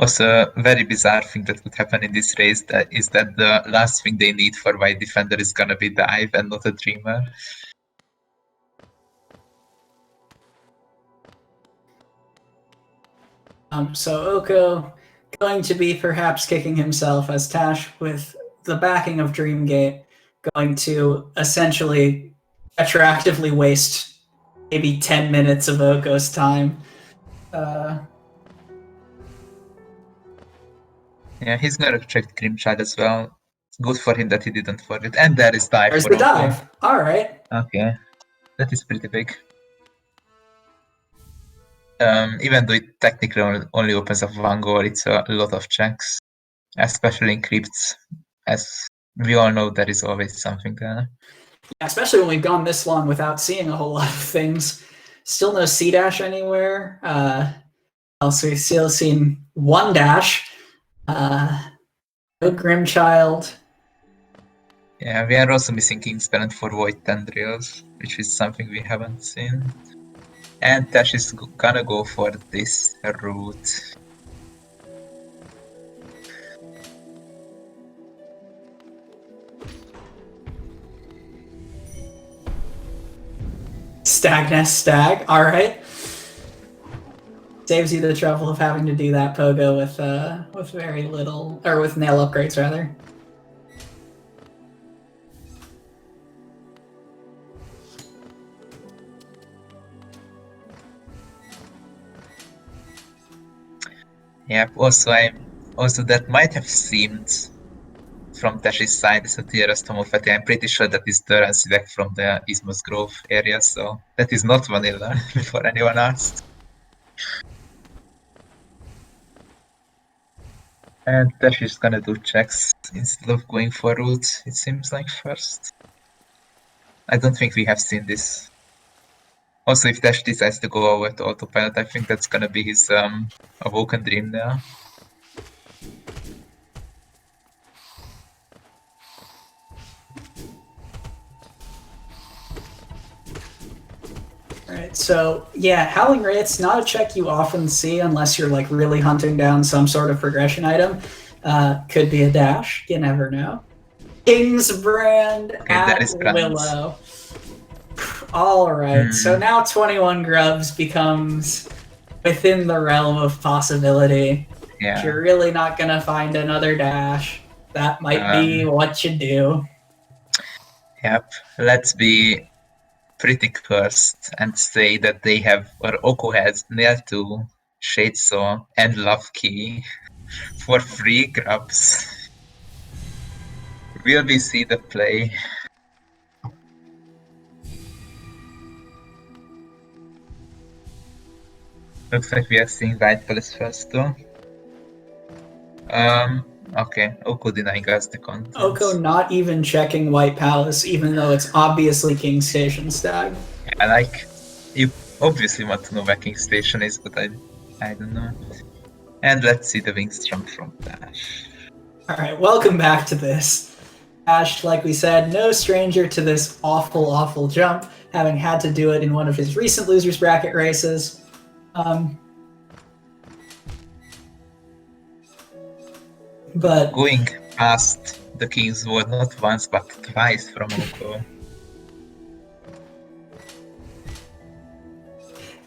Also, a very bizarre thing that could happen in this race is that the last thing they need for White Defender is gonna be Dive and not a Dreamer. So Oko going to be perhaps kicking himself as Tash, with the backing of Dreamgate, going to essentially retroactively waste maybe 10 minutes of Oko's time. Yeah, he's gonna check Grimchild as well. It's good for him that he didn't for it. And there is Dive There's for the Oko. dive. All right. Okay, that is pretty big. Even though it technically only opens up one goal, it's a lot of checks, especially in crypts. As we all know, there is always something there. Yeah, especially when we've gone this long without seeing a whole lot of things. Still no C dash anywhere. Also, we've still seen one dash. No Grimchild. Yeah, we are also missing Kingspan for Void Tendrils, which is something we haven't seen. And Tash is gonna go for this route. Stag. All right. Saves you the trouble of having to do that pogo with very little, or with nail upgrades rather. Yep. Also that might have seemed from Tash's side as a TRS Tomofeti. I'm pretty sure that is the Rancy deck from the Isthmus Grove area, so that is not vanilla before anyone asked. And Tash is gonna do checks instead of going for routes, it seems like first. I don't think we have seen this. Also, if Tash decides to go over to autopilot, I think that's gonna be his Awoken Dream now. Alright, so yeah, Howling Wraith's not a check you often see unless you're like really hunting down some sort of progression item. Could be a dash, you never know. King's Brand at Willow. Alright, so now 21 Grubs becomes within the realm of possibility. Yeah. If you're really not gonna find another dash, that might be what you do. Yep, let's be pretty cursed and say that they have, or Oko has, Nail 2, Shade Saw, and Love Key for free grubs. Will we see the play? Looks like we are seeing White Palace first though. Okay, Oko denying us the contents. Oko not even checking White Palace, even though it's obviously King Station Stag. Yeah, like, you obviously want to know where King Station is, but I don't know. And let's see the wings jump from Dash. Alright, welcome back to this. Dash, like we said, no stranger to this awful, awful jump. having had to do it in one of his recent losers bracket races. But going past the King's Wall not once but twice from Ohko.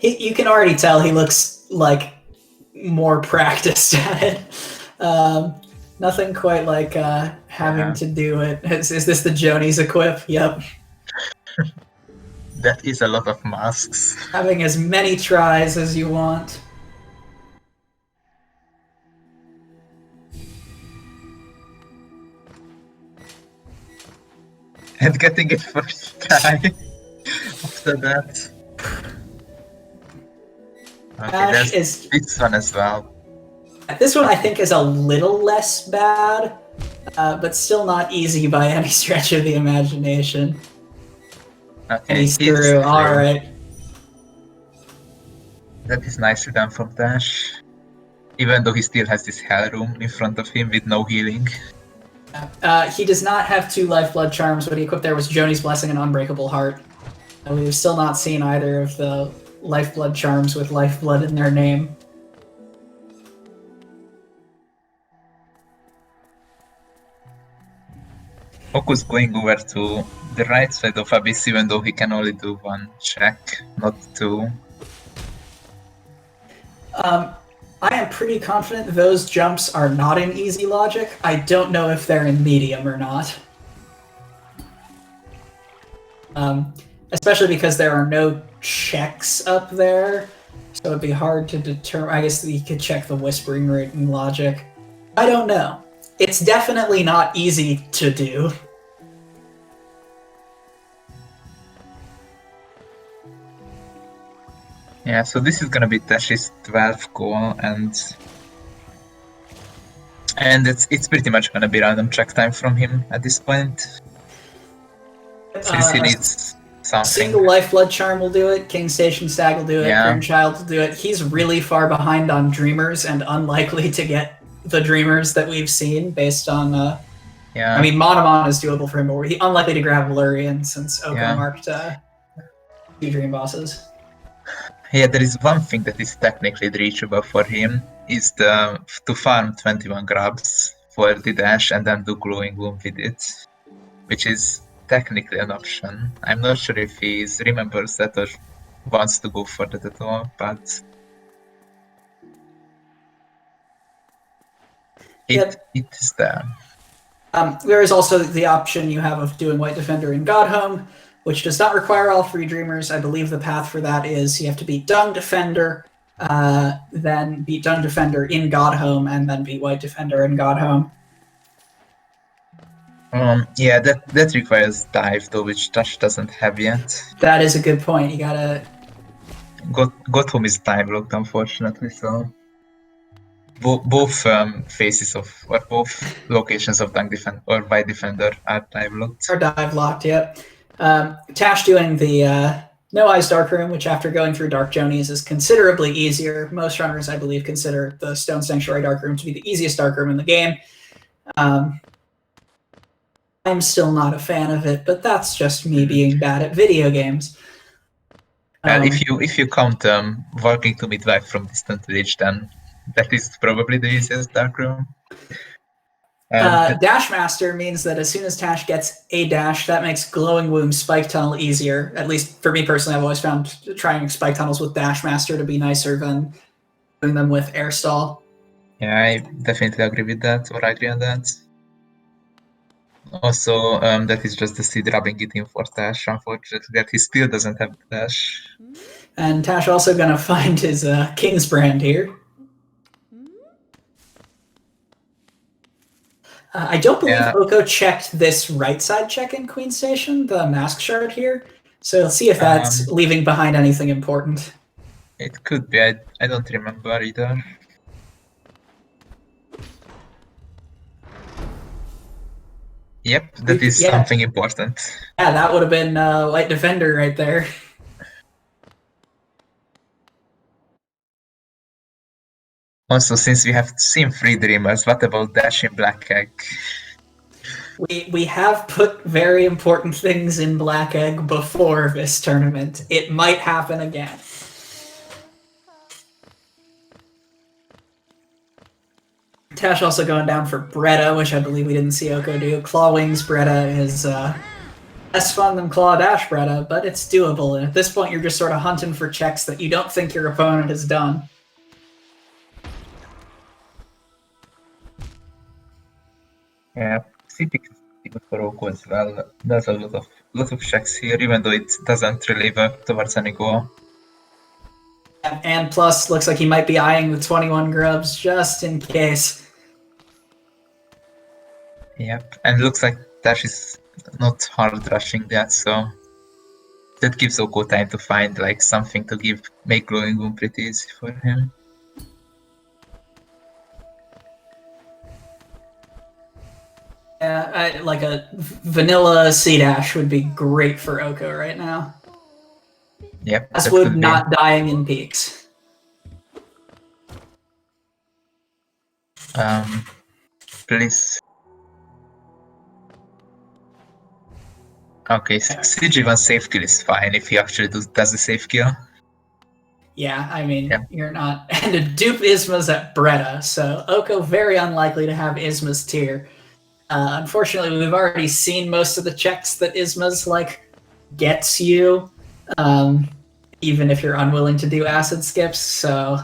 You can already tell he looks like more practiced at it. Nothing quite like having to do it. Is this the Joni's equip? Yep. That is a lot of masks. Having as many tries as you want. And getting it first try after that. Okay, there's this one as well. This one I think is a little less bad, but still not easy by any stretch of the imagination. Okay, and he's through. Alright. That is nicely done from Tash. Even though he still has this hell room in front of him with no healing. He does not have 2 Lifeblood Charms. What he equipped there was Joni's Blessing and Unbreakable Heart. And we've still not seen either of the Lifeblood Charms with Lifeblood in their name. Ohko's going over to the right side of Abyss even though he can only do 1 check, not 2. I am pretty confident those jumps are not in easy logic. I don't know if they're in medium or not. Especially because there are no checks up there, so it'd be hard to determine. I guess you could check the whispering rate in logic. I don't know. It's definitely not easy to do. Yeah, so this is gonna be Tash's 12th goal, and it's pretty much gonna be random check time from him at this point. Since he needs something. Single Lifeblood Charm will do it, King Station Stag will do it, Yeah. Grimchild will do it. He's really far behind on Dreamers and unlikely to get the Dreamers that we've seen based on... Yeah. I mean, Monomon is doable for him, but he's unlikely to grab Lurian since Ohko marked 2 Dream Bosses. Yeah, there is one thing that is technically reachable for him, is to farm 21 grabs for the dash and then do glowing wound with it, which is technically an option. I'm not sure if he remembers that or wants to go for that at all, but it is there. There is also the option you have of doing White Defender in Godhome, which does not require all 3 Dreamers. I believe the path for that is you have to beat Dung Defender, then beat Dung Defender in Godhome, and then beat White Defender in Godhome. Yeah, that requires dive though, which Tash doesn't have yet. That is a good point. You gotta... Godhome is dive locked, unfortunately, so... Both faces of, or both locations of Dung Defender or White Defender are dive locked. Are dive locked, yep. Tash doing the No Eyes Dark Room, which after going through Dark Jonies is considerably easier. Most runners, I believe, consider the Stone Sanctuary Dark Room to be the easiest Dark Room in the game. I'm still not a fan of it, but that's just me being bad at video games. If you count walking to midwife from distant village, then that is probably the easiest dark room. Dash Master means that as soon as Tash gets a dash, that makes Glowing Womb Spike Tunnel easier. At least for me personally, I've always found trying Spike Tunnels with Dash Master to be nicer than doing them with Air Stall. Yeah, I definitely agree with that, or agree on that. Also, that is just the seed rubbing it in for Tash, unfortunately, that he still doesn't have the dash. And Tash also gonna find his King's Brand here. I don't believe Ohko checked this right side check in Queen Station, the mask shard here. So let's see if that's leaving behind anything important. It could be, I don't remember either. Yep, that is something important. Yeah, that would have been White Defender right there. Also, since we have seen 3 Dreamers, what about Dash in Black Egg? We have put very important things in Black Egg before this tournament. It might happen again. Tash also going down for Bretta, which I believe we didn't see Oko do. Claw Wings Bretta is less fun than Claw Dash Bretta, but it's doable. And at this point, you're just sort of hunting for checks that you don't think your opponent has done. Yeah, CP for Oko as well. There's a lot of checks here, even though it doesn't really work towards any goal. And plus, looks like he might be eyeing the 21 grubs just in case. Yep, and looks like Dash is not hard rushing that, so that gives Oko time to find like something to make Glowing Boom pretty easy for him. Like a vanilla C-Dash would be great for Oko right now. Yep. As would not dying in peaks. Please. Okay, CG1 safe kill is fine if he actually does the safe kill. Yeah, I mean, you're not... And to dupe Isma's at Bretta, so Oko very unlikely to have Isma's tier. Unfortunately, we've already seen most of the checks that Isma's, like, gets you, even if you're unwilling to do acid skips, so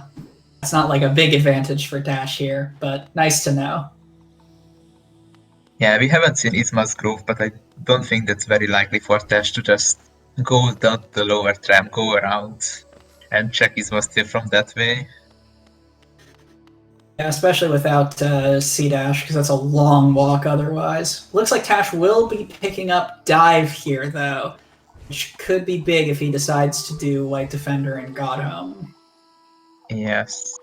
it's not, like, a big advantage for Dash here, but nice to know. Yeah, we haven't seen Isma's growth, but I don't think that's very likely for Dash to just go down the lower tram, go around, and check Isma's tier from that way. Yeah, especially without C-Dash, because that's a long walk otherwise. Looks like Tash will be picking up Dive here, though, which could be big if he decides to do White Defender and God Home. Yes.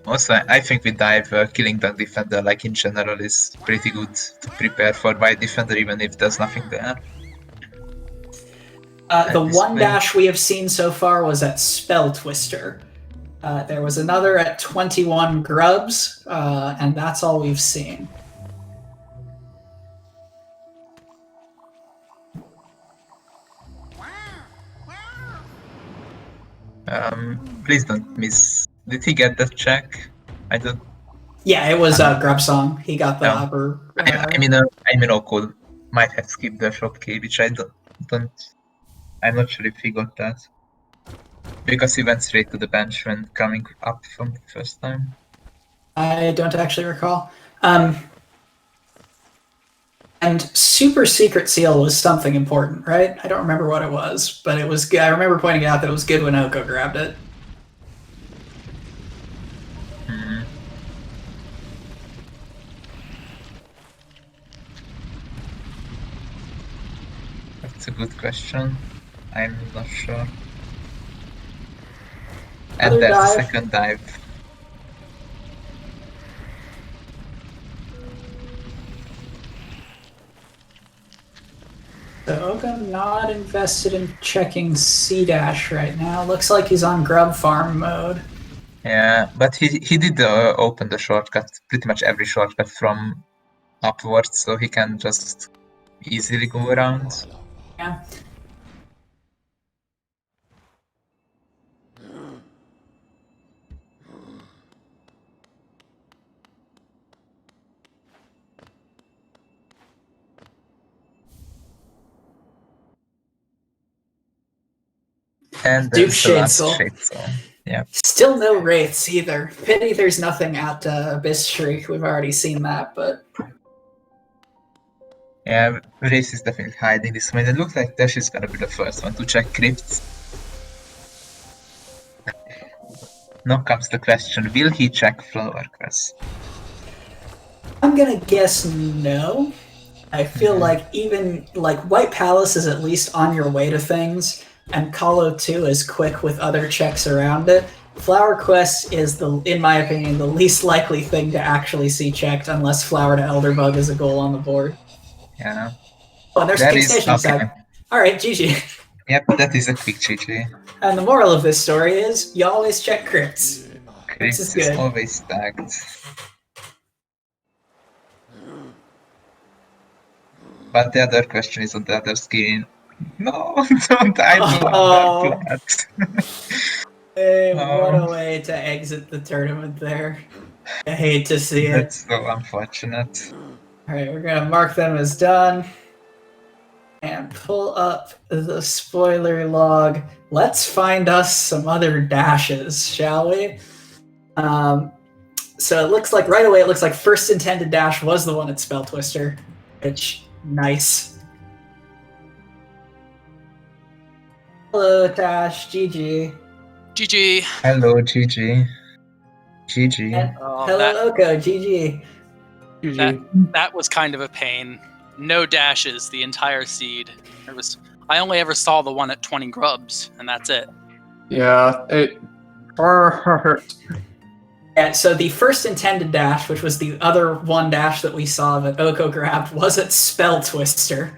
Also, I think with Dive, killing Dark Defender, like in general, is pretty good to prepare for White Defender, even if there's nothing there. The one dash we have seen so far was at Spell Twister. There was another at 21 Grubs, and that's all we've seen. Please don't miss. Did he get that check? I don't. Yeah, it was Grub Song. He got the upper. I mean, Oko might have skipped the shot key, which I don't. I'm not sure if he got that. Because he went straight to the bench when coming up from the first time. I don't actually recall. And Super Secret Seal was something important, right? I don't remember what it was, but it was good. I remember pointing out that it was good when Oko grabbed it. That's a good question. I'm not sure. And there's a second dive. So Oko not invested in checking C-Dash right now. Looks like he's on Grub Farm mode. Yeah, but he did open the shortcut, pretty much every shortcut from upwards, so he can just easily go around. Yeah. And Dupe that's the last Shadesol. Shadesol. Yeah. Still no Wraiths either. Pity there's nothing at Abyss Shriek. We've already seen that, but... Yeah, Wraith is definitely hiding this one. It looks like Dash is gonna be the first one to check crypts. Now comes the question, will he check Flower Quest? I'm gonna guess no. I feel like even, like, White Palace is at least on your way to things, and Calo 2 is quick with other checks around it. Flower Quest is, in my opinion, the least likely thing to actually see checked unless Flower to Elderbug is a goal on the board. Yeah. Oh, and there's King Station Sag. Alright, GG. Yep, that is a quick GG. And the moral of this story is, you always check crypts. Crypts is always stacked. but the other question is on the other screen. No, don't idle Oh. under flat. Hey, what a Oh. way to exit the tournament there. I hate to see it. That's so unfortunate. Alright, we're gonna mark them as done. And pull up the spoiler log. Let's find us some other dashes, shall we? So it looks like right away, it looks like first intended dash was the one at Spell Twister, which, nice. Hello, Tash, GG. GG. Hello, GG. GG. And hello, That, Oko, GG. that was kind of a pain. No dashes the entire seed. I only ever saw the one at 20 grubs, and that's it. Yeah, it hurt. And so the first intended dash, which was the other one dash that we saw that Oko grabbed, was at Spell Twister.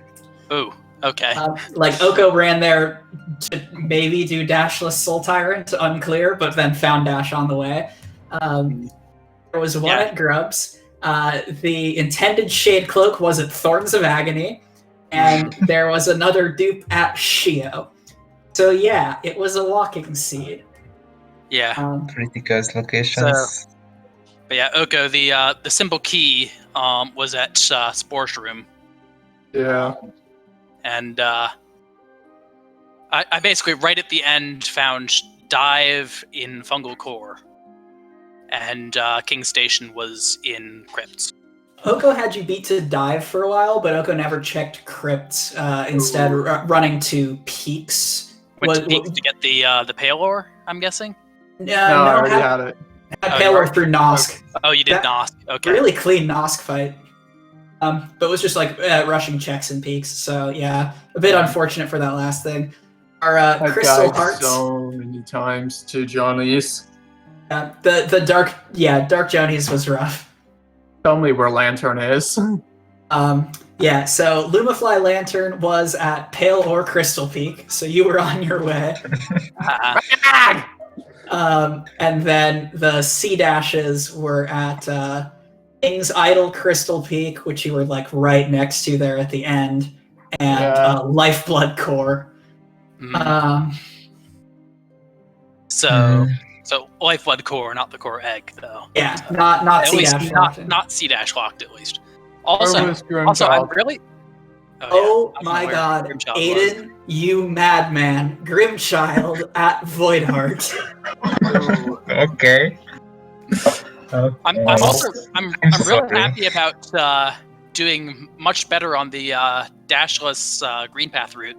Ooh, okay. Like Oko ran there to maybe do dashless Soul Tyrant, unclear, but then found dash on the way. There was one at Grubs. The intended Shade Cloak was at Thorns of Agony, and there was another dupe at Shio. So yeah, it was a walking seed. Yeah. Pretty good locations. But yeah, Oko, the symbol key was at Spor's room. Yeah. And I basically right at the end found Dive in Fungal Core. And King Station was in Crypts. Oko had you beat to Dive for a while, but Oko never checked Crypts, instead running to Peaks. Went to Peaks to get the Pale Ore, I'm guessing? No, I already had it. Had Pale Ore through Nosk. Oh, you did Nosk. Okay. Really clean Nosk fight. But it was just like rushing checks and Peaks, so yeah, a bit unfortunate for that last thing. Our I Crystal died Hearts. so many times to Johnny's. The Dark Jonies was rough. Tell me where Lantern is. Yeah, so Lumafly Lantern was at Pale Ore Crystal Peak, so you were on your way. And then the C dashes were at King's Idol Crystal Peak, which you were like right next to there at the end, and Lifeblood Core. So Lifeblood Core, not the Core Egg, though. Yeah, not At C least dash locked. not C dash locked, at least. Where was I'm Grimchild? really. Oh yeah, my god, Grimchild Aiden, you madman. Grimchild at Voidheart. Okay. I'm really happy about doing much better on the dashless Green Path route.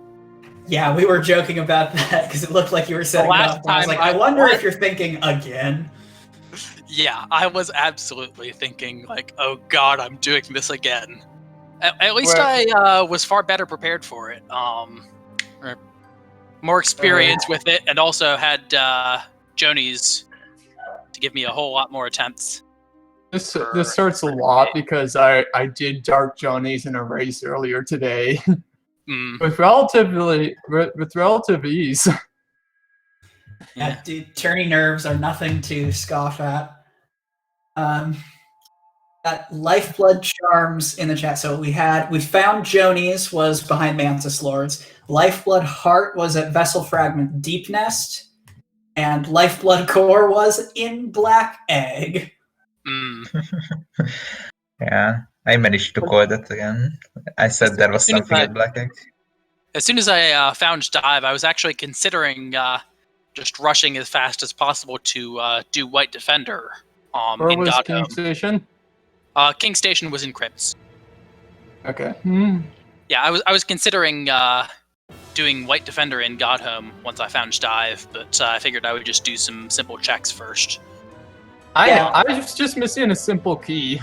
Yeah, we were joking about that because it looked like you were setting it up. I was like, I wonder if you're thinking again. Yeah, I was absolutely thinking like, oh god, I'm doing this again. At least I was far better prepared for it. Or more experience with it, and also had Jonies to give me a whole lot more attempts. This hurts a lot because I did Dark Johnny's in a race earlier today. With relative ease. Yeah, dude, tourney nerves are nothing to scoff at. Got Lifeblood Charms in the chat. So we found Jonies was behind Mantis Lords. Lifeblood Heart was at Vessel Fragment Deep Nest. And Lifeblood Core was in Black Egg. Yeah, I managed to call that again. I said there was something at Black Egg. As soon as I found Dive, I was actually considering just rushing as fast as possible to do White Defender. Where in was God King Home. Station? King Station was in Crypts. Okay. Yeah, I was considering doing White Defender in God Home once I found Dive, but I figured I would just do some simple checks first. I was just missing a simple key.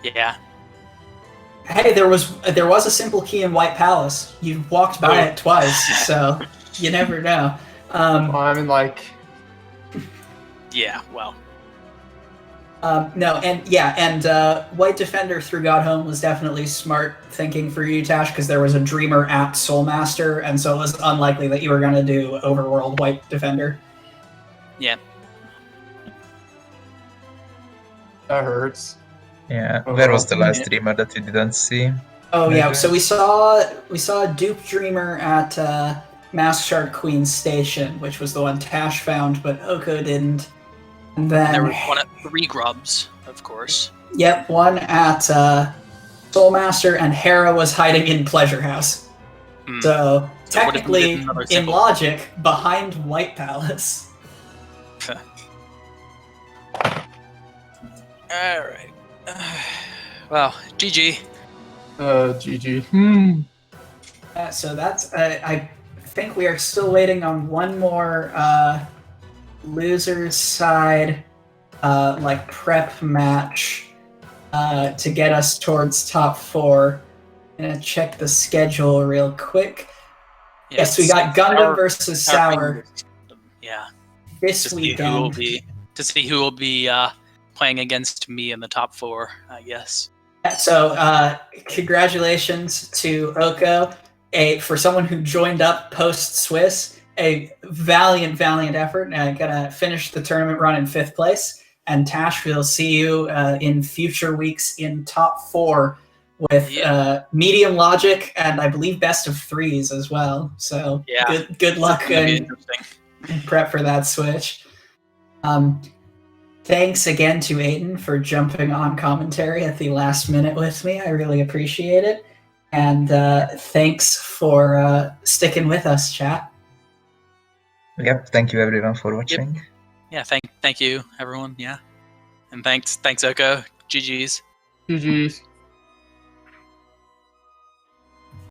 Yeah. Hey, there was a simple key in White Palace. You walked by it twice, so you never know. I mean, like... Yeah, well. White Defender through God Home was definitely smart thinking for you, Tash, because there was a Dreamer at Soulmaster, and so it was unlikely that you were going to do Overworld White Defender. Yeah. That hurts. Yeah, where was the last streamer that we didn't see? Oh yeah, so we saw Duke Dreamer at Mask Shark Queen's station, which was the one Tash found, but Oko didn't. And then there was one at 3 Grubs, of course. Yep, one at Soulmaster, and Hera was hiding in Pleasure House. So technically, in logic, behind White Palace. All right. Well, GG. GG. So that's I think we are still waiting on one more losers side like prep match to get us towards top 4. I'm gonna check the schedule real quick. Yes, we got Gundam versus Sour. Yeah. This weekend. To see who will be playing against me in the top 4, I guess. So, congratulations to Oko, for someone who joined up post-Swiss, a valiant effort. Gonna finish the tournament run in 5th place. And Tash, we'll see you in future weeks in top 4 with medium logic and I believe best of 3s as well. So good luck and prep for that switch. Thanks again to Aiden for jumping on commentary at the last minute with me. I really appreciate it. And thanks for sticking with us, chat. Yep, thank you everyone for watching. Yep. Yeah, thank you everyone. Yeah. And thanks Oko. GG's. GG's.